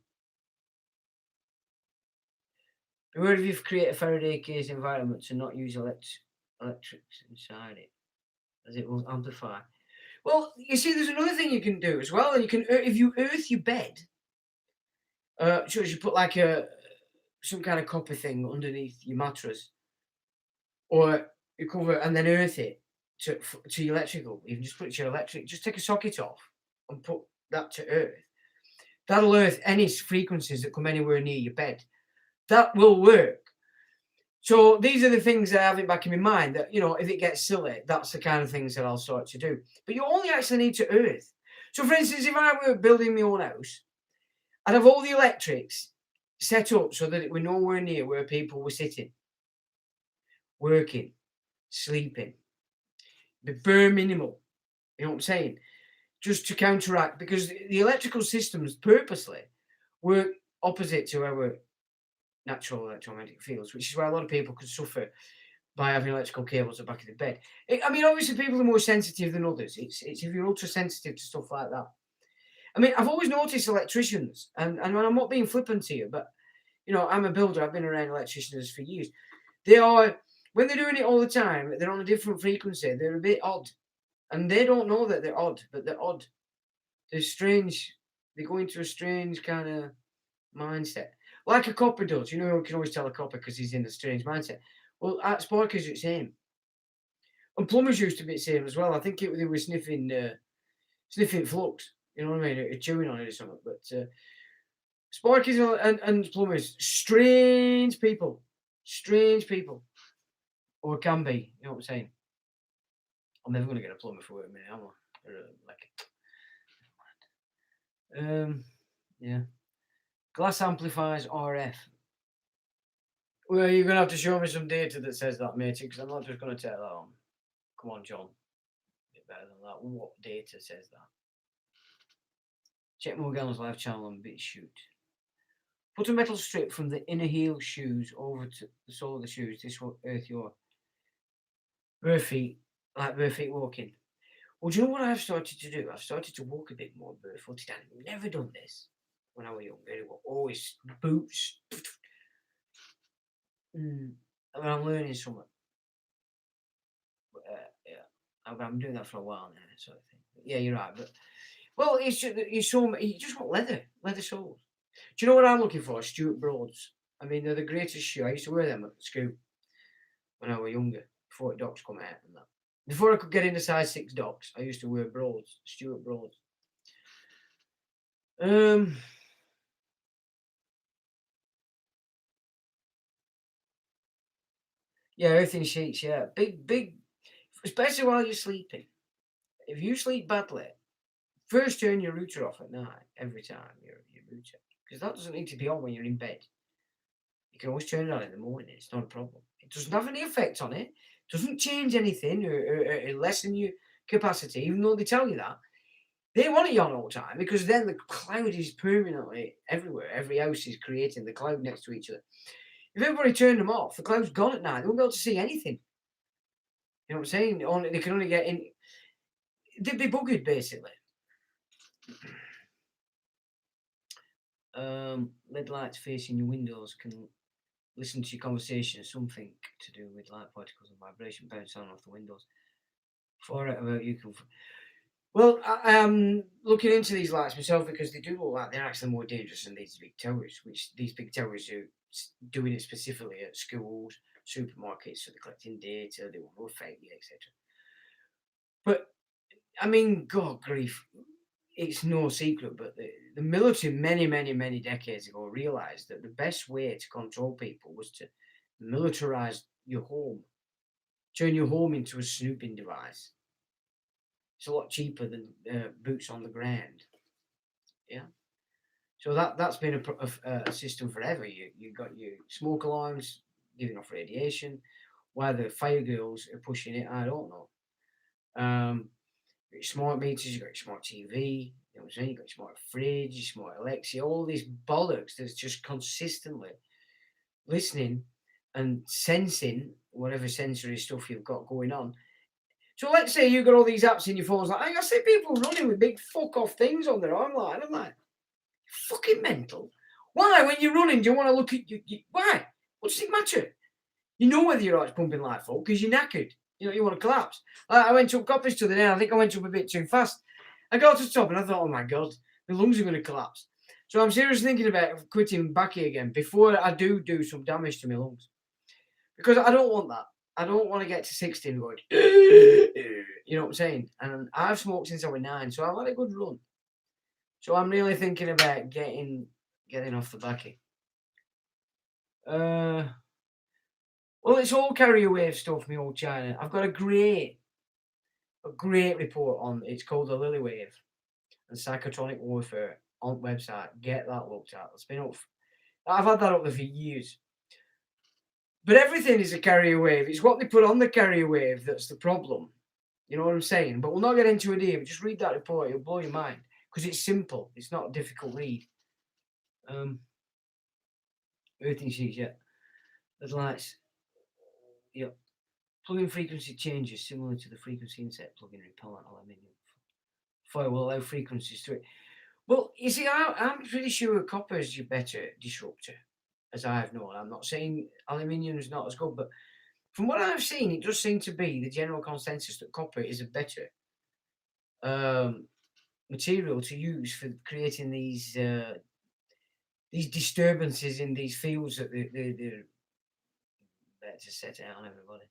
Speaker 1: Beware if you've created a Faraday cage environment to not use electrics inside it, as it will amplify. Well, you see, there's another thing you can do as well. You can, if you earth your bed, so you put like some kind of copper thing underneath your mattress, or you cover it and then earth it to your electrical. You can just put it to your electric. Just take a socket off and put that to earth. That'll earth any frequencies that come anywhere near your bed. That will work. So these are the things that I have it back in my mind that, you know, if it gets silly, that's the kind of things that I'll start to do. But you only actually need to earth. So for instance, if I were building my own house, I'd have all the electrics set up so that it were nowhere near where people were sitting, working, sleeping. Be bare minimal. You know what I'm saying? Just to counteract, because the electrical systems purposely work opposite to our natural electromagnetic fields, which is why a lot of people could suffer by having electrical cables at the back of the bed. I mean, obviously, people are more sensitive than others. It's if you're ultra sensitive to stuff like that. I mean, I've always noticed electricians, and I'm not being flippant to you, but you know, I'm a builder. I've been around electricians for years. They are when they're doing it all the time, they're on a different frequency. They're a bit odd. And they don't know that they're odd, but they're odd. They're strange. They go into a strange kind of mindset. Like a copper does. You know, you can always tell a copper because he's in a strange mindset. Well, at Sparkers, it's the same. And plumbers used to be the same as well. I think they were sniffing flux. You know what I mean? Chewing on it or something. But Sparkies and plumbers, strange people. Strange people. Or can be. You know what I'm saying? I'm never going to get a plumber for work, man. Am I? Yeah. Glass amplifiers RF. Well, you're going to have to show me some data that says that, matey, because I'm not just going to take that on. Come on, John. A bit better than that. What data says that? Check Morgan's live channel and BitChute. Put a metal strip from the inner heel shoes over to the sole of the shoes. This will earth your bare feet, like bare feet walking. Well, do you know what I've started to do? I've started to walk a bit more barefooted. I've never done this when I was young. Very well. Always boots. And I'm learning something. Yeah, I'm doing that for a while now, sort of thing. But yeah, you're right. But well, it's just you just want leather soles. Do you know what I'm looking for? Stuart Broads. I mean, they're the greatest shoe. I used to wear them at school when I was younger, before docs come out and that. Before I could get into size 6 docs, I used to wear Broads, Stuart Broads. Yeah, earthing sheets, yeah. Big, especially while you're sleeping. If you sleep badly, first turn your router off at night, every time, your router. Because that doesn't need to be on when you're in bed. You can always turn it on in the morning, it's not a problem. It doesn't have any effect on it, doesn't change anything or lessen your capacity, even though they tell you that. They want it on all the time because then the cloud is permanently everywhere. Every house is creating the cloud next to each other. If everybody turned them off, the cloud's gone at night. They won't be able to see anything. You know what I'm saying? They can only get in. They'd be buggered, basically. LED lights facing your windows can listen to your conversation. Something to do with light particles and vibration bouncing off the windows. For it about you can. Well, I am looking into these lights myself because they do look like they're actually more dangerous than these big towers, which these big towers are doing it specifically at schools, supermarkets, so they're collecting data, they want to affect you, etc. But, I mean, God grief, it's no secret, but the military many decades ago realised that the best way to control people was to militarise your home, turn your home into a snooping device. It's a lot cheaper than boots on the ground. Yeah. So that's been a system forever. You got your smoke alarms giving off radiation. Why the fire girls are pushing it, I don't know. Your smart meters, you got your smart TV. You know what I'm saying? You got your smart fridge, your smart Alexa, all these bollocks that's just consistently listening and sensing whatever sensory stuff you've got going on. So let's say you've got all these apps in your phones, like I see people running with big fuck off things on their arm, and I'm like, fucking mental. Why, when you're running, do you want to look at you? Why? What does it matter? You know whether your heart's pumping like fuck because you're knackered. You know, you want to collapse. I went up copies to the day. I think I went up a bit too fast. I got to the top and I thought, oh my God, the lungs are going to collapse. So I'm seriously thinking about quitting backy again before I do some damage to my lungs. Because I don't want that. I don't want to get to 60 and going, you know what I'm saying? And I've smoked since I was 9, so I've had a good run. So I'm really thinking about getting off the backy. Well, it's all carrier wave stuff, me old China. I've got a great report on. It's called the Lily Wave and Psychotronic Warfare on website. Get that looked at. It's been up. I've had that up there for years. But everything is a carrier wave. It's what they put on the carrier wave that's the problem. You know what I'm saying? But we'll not get into it here. But just read that report. It'll blow your mind because it's simple. It's not a difficult read. Earthing sheets, yeah. There's lights. Yep. Plug-in frequency changes similar to the frequency inset plug-in repellent aluminium. Foil will allow frequencies to it. Well, you see, I'm pretty sure copper is your better disruptor, as I have known. I'm not saying aluminium is not as good, but From what I've seen, it does seem to be the general consensus that copper is a better material to use for creating these disturbances in these fields that they're better to set out on everybody.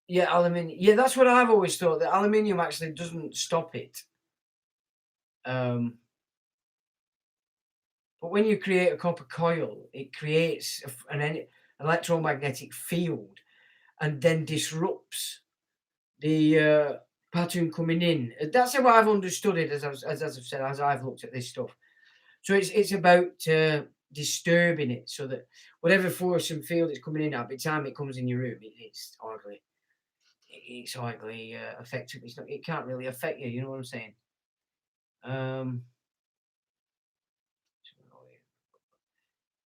Speaker 1: Yeah, aluminium. Yeah, that's what I've always thought. That aluminium actually doesn't stop it. But when you create a copper coil, it creates an electromagnetic field, and then disrupts the pattern coming in. That's how I've understood it, as I've said, as I've looked at this stuff. So it's about disturbing it, so that whatever force and field it's coming in at, by the time it comes in your room, it's hardly effective. It can't really affect you. You know what I'm saying?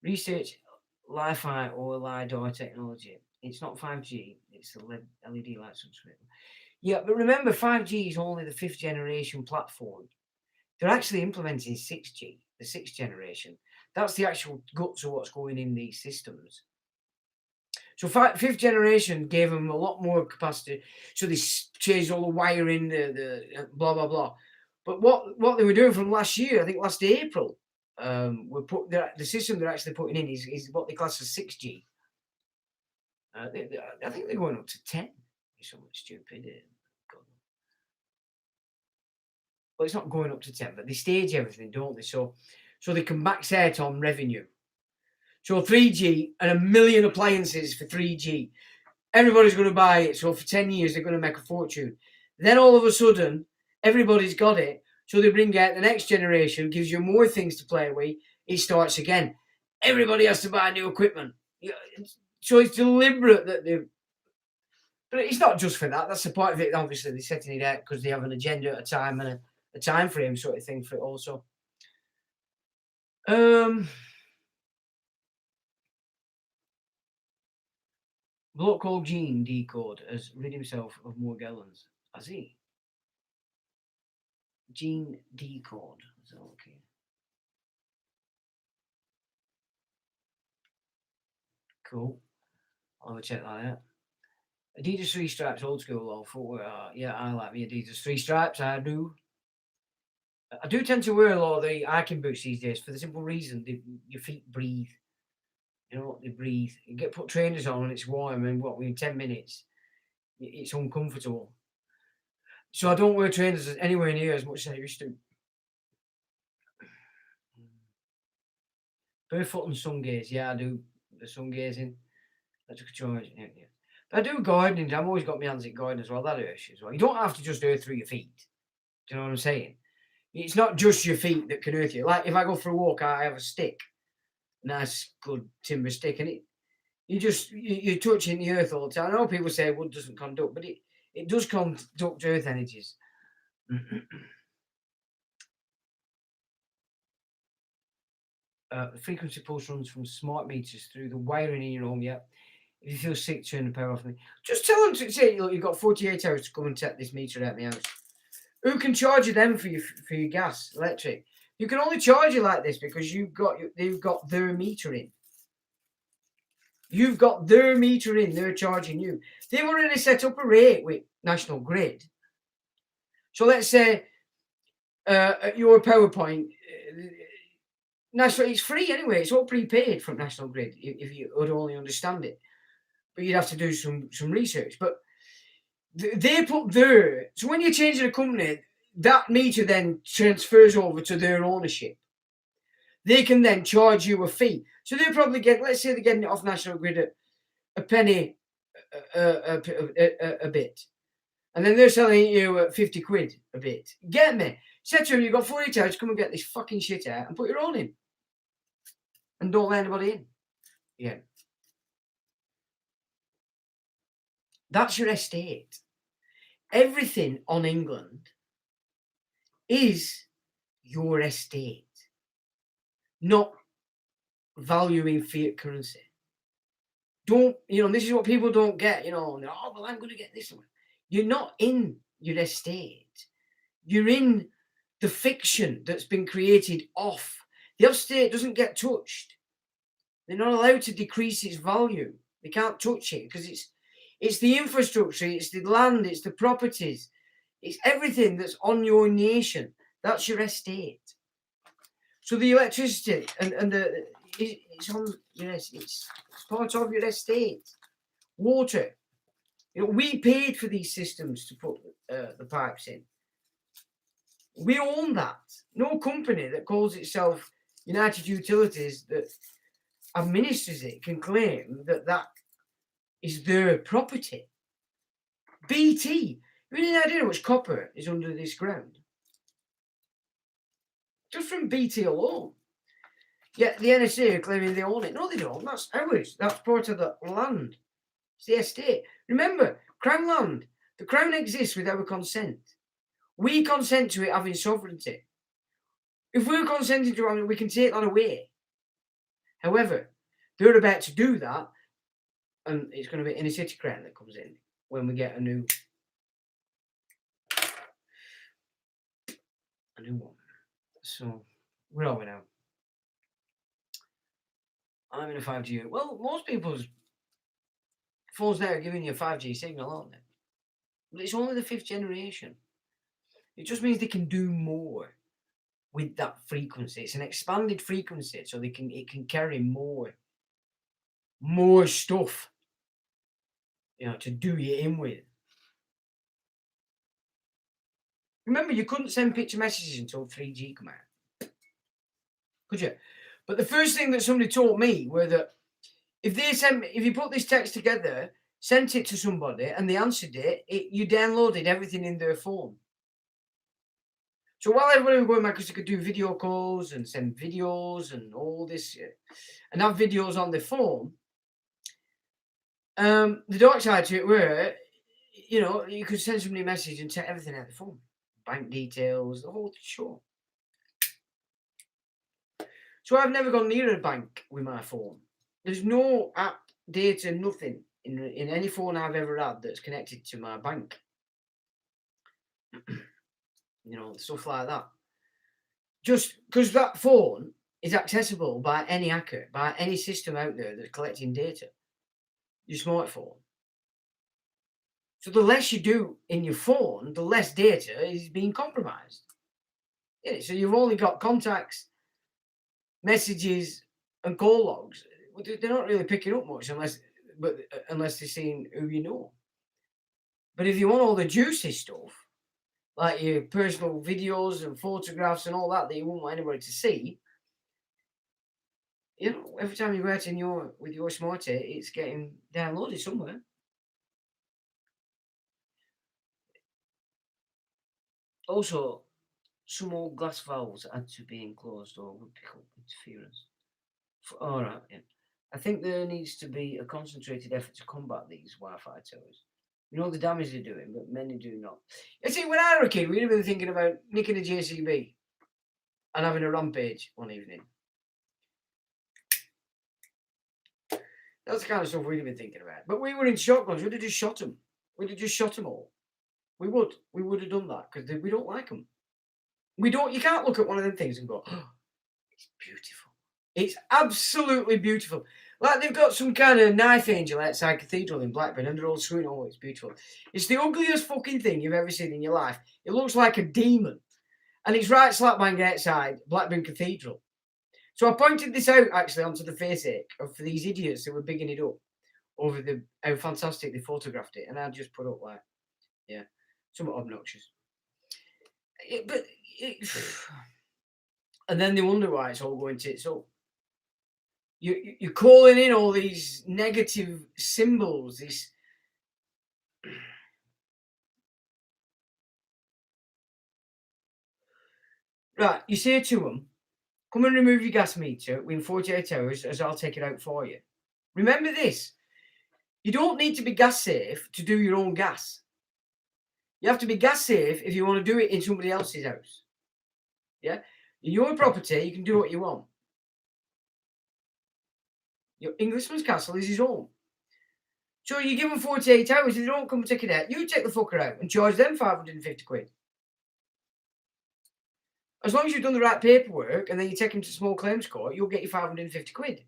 Speaker 1: Research Li-Fi or LiDAR technology. It's not 5G. It's the LED light subscription. Yeah, but remember, 5G is only the 5th generation platform. They're actually implementing 6G, the 6th generation. That's the actual guts of what's going in these systems. So 5th generation gave them a lot more capacity. So they changed all the wiring, the blah, blah, blah. But what they were doing from last year, I think last April, the system they're actually putting in is what they class as 6G. I think they're going up to 10. It's something stupid. Well, it's not going up to 10, but they stage everything, don't they? So they can max out on revenue. So 3G and 1 million appliances for 3G. Everybody's going to buy it. So for 10 years, they're going to make a fortune. Then all of a sudden, everybody's got it. So they bring out the next generation, gives you more things to play with. It starts again. Everybody has to buy new equipment. So it's deliberate that they've... But it's not just for that. That's the part of it. Obviously, they're setting it out because they have an agenda at a time and a time frame sort of thing for it also. Bloke called Gene Decode has rid himself of more gallons. Has he? Gene Decode. Okay. Cool. I'll have a check that out. Adidas 3 stripes, old school or footwear. Yeah, I like me Adidas 3 stripes. I do. I do tend to wear a lot of the hiking boots these days for the simple reason your feet breathe. You know, they breathe. You put trainers on and it's warm, and within 10 minutes, it's uncomfortable. So I don't wear trainers anywhere near as much as I used to. Barefoot and sun gaze. Yeah, I do. The sun gazing. Electrical charge. Yeah. But I do gardening. I've always got my hands in gardening as well. That hurts you as well. You don't have to just earth through your feet. Do you know what I'm saying? It's not just your feet that can hurt you. Like if I go for a walk, I have a stick. Nice, good timber stick. And you're touching the earth all the time. I know people say wood doesn't conduct, but it does conduct earth energies. The frequency pulse runs from smart meters through the wiring in your home. Yeah. If you feel sick, turn the power off. Just tell them to say, look, you've got 48 hours to come and take this meter out of my house. Who can charge you then for your gas, electric? You can only charge you like this because they've got their meter in. You've got their meter in. They're charging you. They've already set up a rate with National Grid. So let's say your PowerPoint. It's free anyway. It's all prepaid from National Grid if you would only understand it. But you'd have to do some research. But they put their... So when you're changing a company, that meter then transfers over to their ownership. They can then charge you a fee. So they probably get... Let's say they're getting it off National Grid at a penny a bit. And then they're selling you at 50 quid a bit. Get me? Said to them, you've got 40 hours to come and get this fucking shit out and put your own in. And don't let anybody in. Yeah. That's your estate. Everything on England is your estate, not valuing fiat currency. This is what people don't get, oh, well, I'm going to get this one. You're not in your estate. You're in the fiction that's been created off. The estate doesn't get touched. They're not allowed to decrease its value. They can't touch it because it's the infrastructure, it's the land, it's the properties, it's everything that's on your nation. That's your estate. So the electricity and it's on it's part of your estate. Water. We paid for these systems to put the pipes in. We own that. No company that calls itself United Utilities that administers it can claim that is their property. BT. You have any idea how much copper is under this ground? Just from BT alone. Yet the NSA are claiming they own it. No, they don't. That's ours. That's part of the land. It's the estate. Remember, Crown land. The Crown exists with our consent. We consent to it having sovereignty. If we're consenting to it, we can take that away. However, they're about to do that, and it's going to be Inner City Crown that comes in when we get a new one. So, where are we now? I'm in a 5G. Well, most people's phones now are giving you a 5G signal, aren't they? But it's only the 5th generation. It just means they can do more with that frequency. It's an expanded frequency, so it can carry more stuff, to do you in with. Remember, you couldn't send picture messages until 3G came out, could you? But the first thing that somebody taught me were that if you put this text together, sent it to somebody, and they answered it, you downloaded everything in their phone. So while everybody was going back, because they could do video calls and send videos and all this, and have videos on their phone, the dark side to it were, you could send somebody a message and take everything out of the phone. Bank details, the whole show. So I've never gone near a bank with my phone. There's no app, data, nothing in any phone I've ever had that's connected to my bank. Stuff like that. Just because that phone is accessible by any hacker, by any system out there that's collecting data. Your smartphone. So the less you do in your phone, the less data is being compromised. Yeah, so you've only got contacts, messages, and call logs. They're not really picking up much unless they're seeing who you know. But if you want all the juicy stuff, like your personal videos and photographs and all that you wouldn't want anybody to see, every time you go out with your smartie, it's getting downloaded somewhere. Also, some old glass valves had to be enclosed or would pick up interference. All right, yeah. I think there needs to be a concentrated effort to combat these Wi-Fi towers. You know the damage they're doing, but many do not. You see, when I was a kid, we'd have been thinking about nicking a JCB and having a rampage one evening. That's the kind of stuff we'd have been thinking about. But we were in shotguns. We'd have just shot them. We'd have just shot them all. We would have done that because we don't like them. We don't. You can't look at one of them things and go, "Oh, it's beautiful." It's absolutely beautiful. Like they've got some kind of knife angel outside Cathedral in Blackburn and they're all swinging. Oh, it's beautiful. It's the ugliest fucking thing you've ever seen in your life. It looks like a demon. And it's right slap bang outside Blackburn Cathedral. So I pointed this out actually onto the Facebook for these idiots who were bigging it up over how fantastic they photographed it. And I just put up somewhat obnoxious. And then they wonder why it's all going tits up. You're calling in all these negative symbols. Right, you say to them, come and remove your gas meter within 48 hours as I'll take it out for you. Remember this, you don't need to be gas safe to do your own gas. You have to be gas safe if you want to do it in somebody else's house. Yeah? In your property, you can do what you want. Your Englishman's castle is his own. So you give them 48 hours. If they don't come and take it out, you take the fucker out and charge them 550 quid. As long as you've done the right paperwork and then you take him to small claims court, you'll get your 550 quid.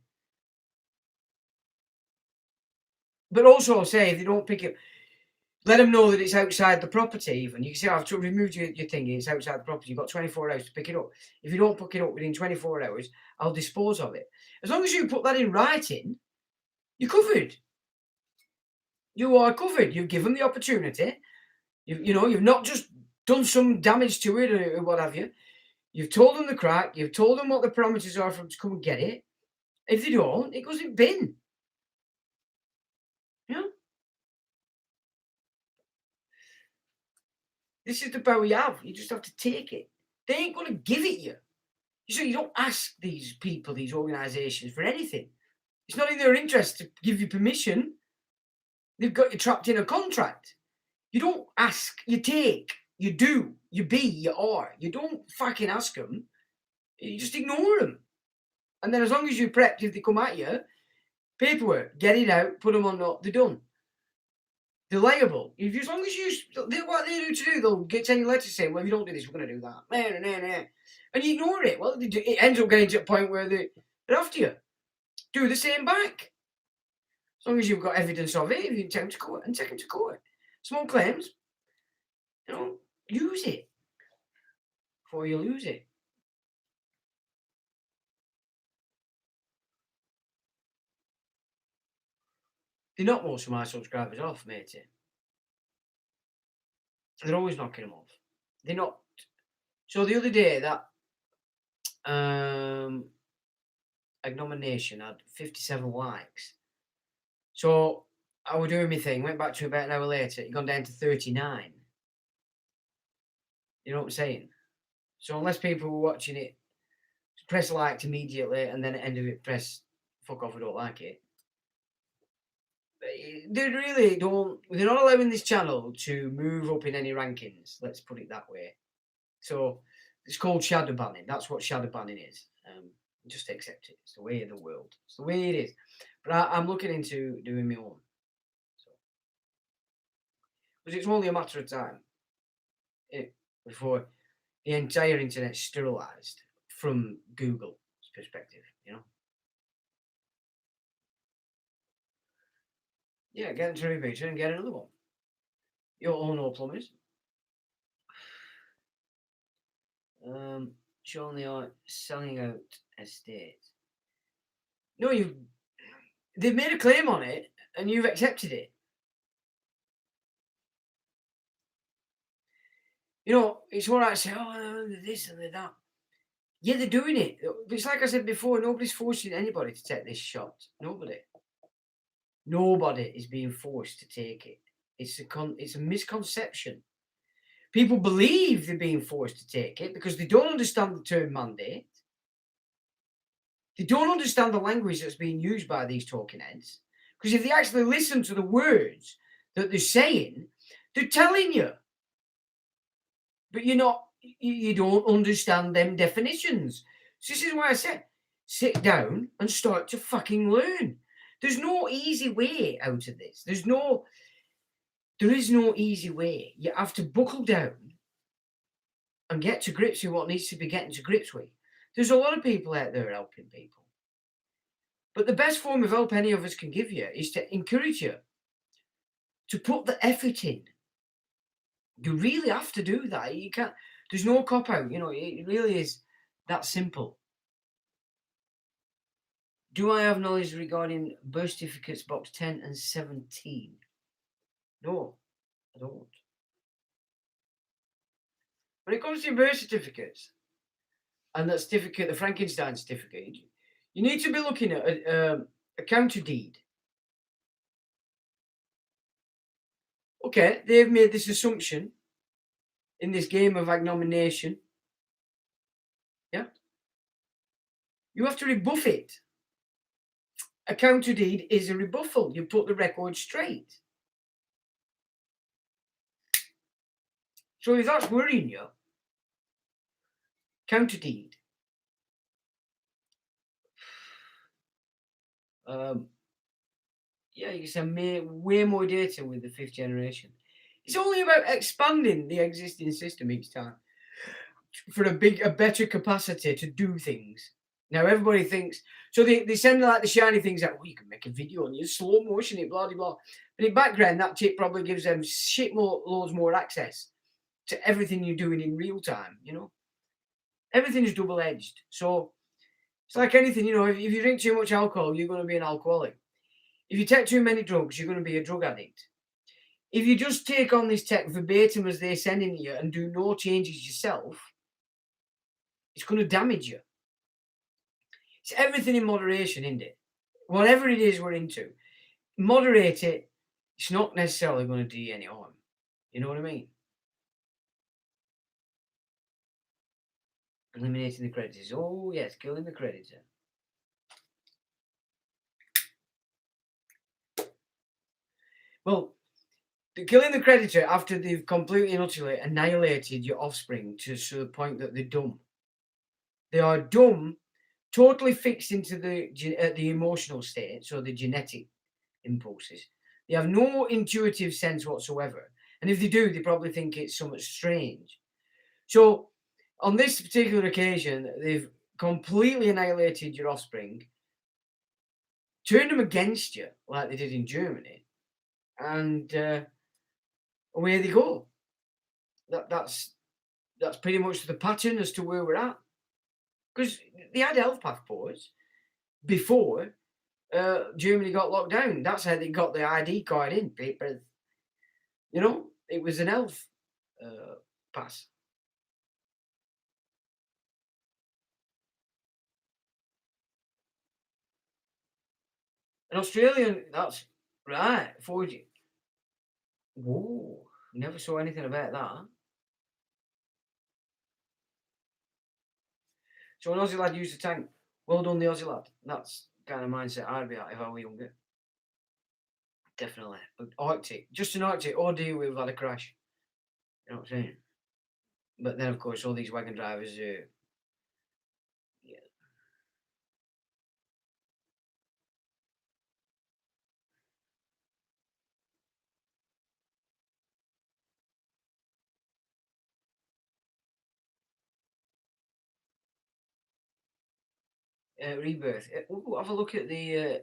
Speaker 1: But also say if they don't pick it, let them know that it's outside the property even. You can say, I've removed your thing, it's outside the property. You've got 24 hours to pick it up. If you don't pick it up within 24 hours, I'll dispose of it. As long as you put that in writing, you're covered. You are covered. You've given the opportunity. You've not just done some damage to it or what have you. You've told them the crack. You've told them what the parameters are for them to come and get it. If they don't, it goes in bin. This is the power you have. You just have to take it. They ain't going to give it you. So you don't ask these people, these organisations, for anything. It's not in their interest to give you permission. They've got you trapped in a contract. You don't ask, you take, you do, you be, you are. You don't fucking ask them. You just ignore them. And then as long as you're prepped, if they come at you, paperwork, get it out, put them on not, they're done. They're liable. As long as what they do to do, they'll get send you letters saying, well, if you don't do this, we're going to do that. Nah. And you ignore it. Well, it ends up getting to a point where they're after you. Do the same back. As long as you've got evidence of it, if you take them to court and take them to court. Small claims, use it before you lose it. They knock most of my subscribers off, matey. They're always knocking them off. They're not. So the other day, that nomination had 57 likes. So I was doing my thing, went back to about an hour later, it gone down to 39. You know what I'm saying? So unless people were watching it, press liked immediately, and then at the end of it, press fuck off, I don't like it. They really don't. They're not allowing this channel to move up in any rankings. Let's put it that way. So it's called shadow banning. That's what shadow banning is. Just accept it. It's the way of the world. It's the way it is. But I'm looking into doing my own. So, because it's only a matter of time before the entire internet's sterilized from Google's perspective. Yeah, get into rebooter and get another one. Your own old plumbers. Showing they are selling out estate. No, they've made a claim on it and you've accepted it. It's all right to say, this and that. Yeah, they're doing it. It's like I said before, nobody's forcing anybody to take this shot. Nobody is being forced to take it. It's a misconception. People believe they're being forced to take it because they don't understand the term mandate. They don't understand the language that's being used by these talking heads. Because if they actually listen to the words that they're saying, they're telling you. But you don't understand them definitions. So this is why I said, sit down and start to fucking learn. There's no easy way out of this. There is no easy way. You have to buckle down and get to grips with what needs to be getting to grips with. There's a lot of people out there helping people. But the best form of help any of us can give you is to encourage you to put the effort in. You really have to do that. You can't. There's no cop out. It really is that simple. Do I have knowledge regarding birth certificates box 10 and 17? No, I don't. When it comes to birth certificates and that certificate, the Frankenstein certificate, you need to be looking at a counter deed. Okay, they've made this assumption in this game of agnomination. Yeah? You have to rebuff it. A counter deed is a rebuffal. You put the record straight. So if that's worrying you, counter deed. Yeah, you can send way more data with the 5th generation. It's only about expanding the existing system each time for a better capacity to do things. Now everybody thinks so they send like the shiny things out. Oh, you can make a video and you slow motion it, blah blah blah. But in background, that chip probably gives them shit more loads more access to everything you're doing in real time. Everything is double edged. So it's like anything. If you drink too much alcohol, you're going to be an alcoholic. If you take too many drugs, you're going to be a drug addict. If you just take on this tech verbatim as they're sending you and do no changes yourself, it's going to damage you. It's everything in moderation, isn't it? Whatever it is we're into, moderate it. It's not necessarily going to do you any harm. You know what I mean? Eliminating the creditors. Oh, yes, killing the creditor. Well, killing the creditor after they've completely and utterly annihilated your offspring to the point that they're dumb. They are dumb, totally fixed into the emotional state, so the genetic impulses. They have no intuitive sense whatsoever. And if they do, they probably think it's somewhat strange. So on this particular occasion, they've completely annihilated your offspring, turned them against you, like they did in Germany, and away they go. That's pretty much the pattern as to where we're at. Because they had health passports before Germany got locked down. That's how they got the ID card in papers. It was an health pass. An Australian, that's right. 4G. Whoa, never saw anything about that. So an Aussie lad used a tank. Well done, the Aussie lad. That's the kind of mindset I'd be at if I were younger. Definitely. But Arctic, just an Arctic, or deal with had a crash. You know what I'm saying? But then, of course, all these wagon drivers, yeah. Rebirth. Ooh, have a look at the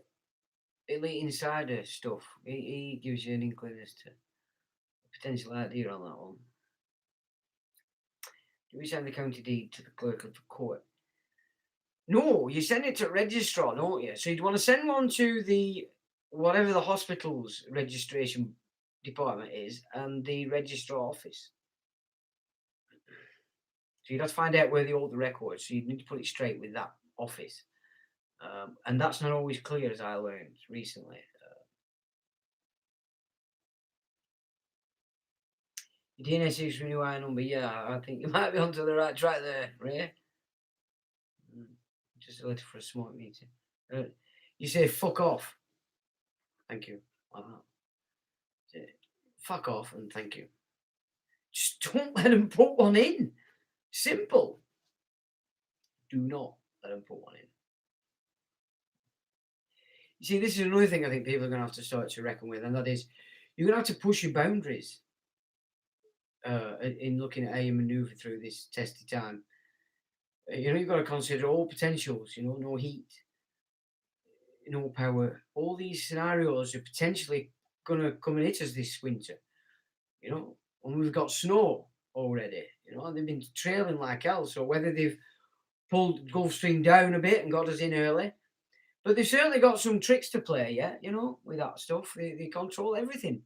Speaker 1: Elite Insider stuff. He gives you an inkling as to potential idea on that one. Do we send the county deed to the clerk of the court? No, you send it to registrar, don't you? So you'd want to send one to the whatever the hospital's registration department is and the registrar office. So you'd have to find out where they hold the records. So you'd need to put it straight with that office. And that's not always clear, as I learned recently. Your DNA 6 renewal number, yeah, I think you might be onto the right track there, Ray. Just a letter for a smart meeting. You say fuck off. Thank you. Say, fuck off and thank you. Just don't let them put one in. Simple. Do not let them put one in. You see, this is another thing I think people are going to have to start to reckon with, and that is you're going to have to push your boundaries in looking at how you maneuver through this testy time. You've got to consider all potentials, no heat, no power. All these scenarios are potentially going to come and hit us this winter, and we've got snow already, and they've been trailing like hell. So whether they've pulled Gulf Stream down a bit and got us in early, but they've certainly got some tricks to play, yeah, with that stuff. They control everything.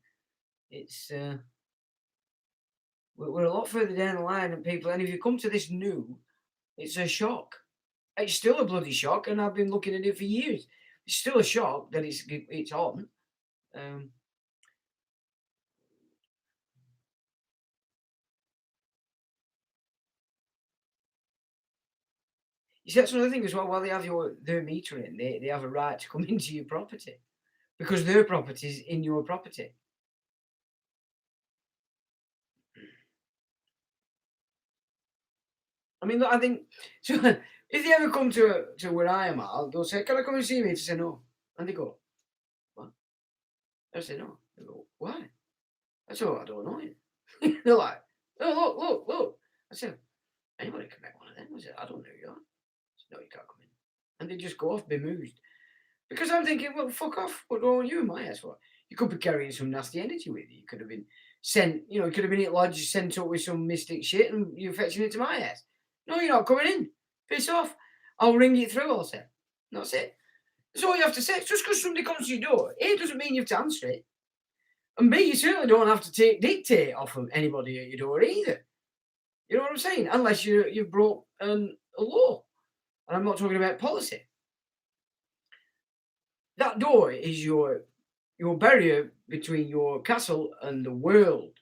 Speaker 1: It's we're a lot further down the line than people, and if you come to this new, it's a shock. It's still a bloody shock, and I've been looking at it for years. It's still a shock that it's on. You see, that's another thing as well. While they have their meter in, they have a right to come into your property because their property is in your property. I mean, look, I think so. If they ever come to where I am at, they'll say, "Can I come and see me?" To say no, and they go, "What?" I say no. They go, "Why?" I say, "Oh, I don't know you." They're like, "Oh, look." I said, "Anybody can make one of them." I said, "I don't know who you are." I said, "No, you can't come in." and they just go off bemused. Because I'm thinking, well, fuck off. What wrong with you in my ass for? You could be carrying some nasty energy with you. You could have been sent, you could have been at lodge sent up with some mystic shit and you're fetching it to my ass. No, you're not coming in. Piss off. I'll ring it through, I'll say. That's it. That's all you have to say. It's just because somebody comes to your door, A, doesn't mean you have to answer it. And B, you certainly don't have to dictate off of anybody at your door either. You know what I'm saying? Unless you've brought a law. And I'm not talking about policy. That door is your barrier between your castle and the world.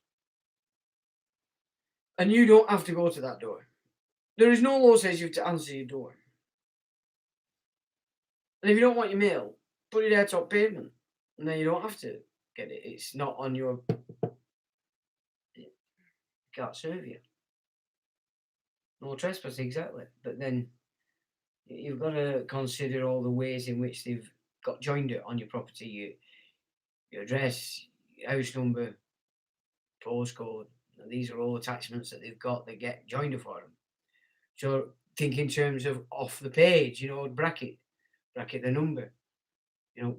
Speaker 1: And you don't have to go to that door. There is no law that says you have to answer your door. And if you don't want your mail, put it out top pavement. And then you don't have to get it. It's not on your... It can't serve you. No trespass, exactly. But then you've got to consider all the ways in which they've got joinder on your property, your address, your house number, postcode. And these are all attachments that they've got that get joinder for them. So think in terms of off the page, bracket the number,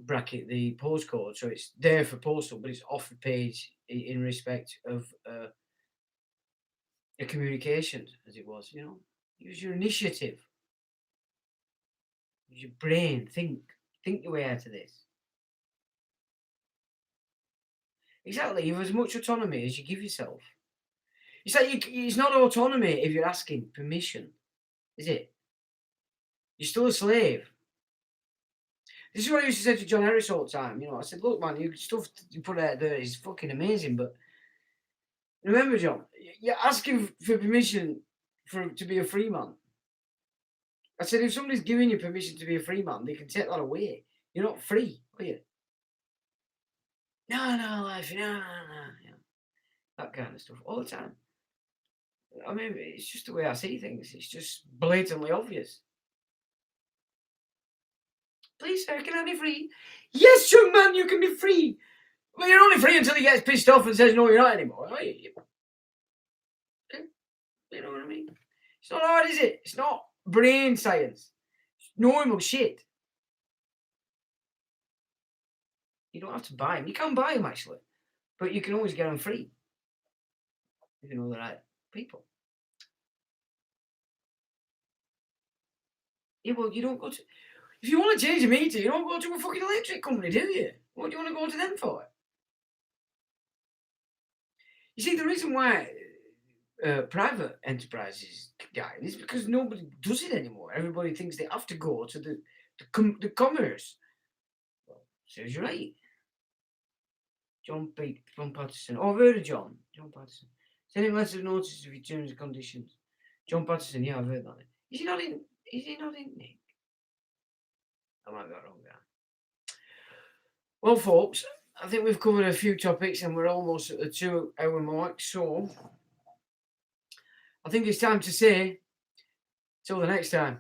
Speaker 1: bracket the postcode. So it's there for postal, but it's off the page in respect of your communications, as it was. Use your initiative, use your brain, think your way out of this. Exactly, you have as much autonomy as you give yourself. It's like it's not autonomy if you're asking permission, is it? You're still a slave. This is what I used to say to John Harris all the time. I said, look, man, you stuff you put out there is fucking amazing, but remember, John, you're asking for permission to be a free man. I said, if somebody's giving you permission to be a free man, they can take that away. You're not free, are you? No, life, no. That kind of stuff all the time. I mean, it's just the way I see things. It's just blatantly obvious. Please, sir, can I be free? Yes, young man, you can be free. Well, you're only free until he gets pissed off and says, no, you're not anymore, are you? You know what I mean? It's not hard, is it? It's not brain science. It's normal shit. You don't have to buy them. You can buy them, actually. But you can always get them free. If you know the right people. Yeah, well, you don't go to... If you want to change a meter, you don't go to a fucking electric company, do you? What do you want to go to them for? You see, the reason why private enterprises dying is because nobody does it anymore. Everybody thinks they have to go to the commerce. Well, serves you right. John Patterson. Oh, I've heard of John Patterson. Send him letters of notice of your terms and conditions. John Patterson, yeah, I've heard that. Is he not in Nick? I might be wrong there. Well, folks, I think we've covered a few topics and we're almost at the 2-hour mark. So I think it's time to say till the next time.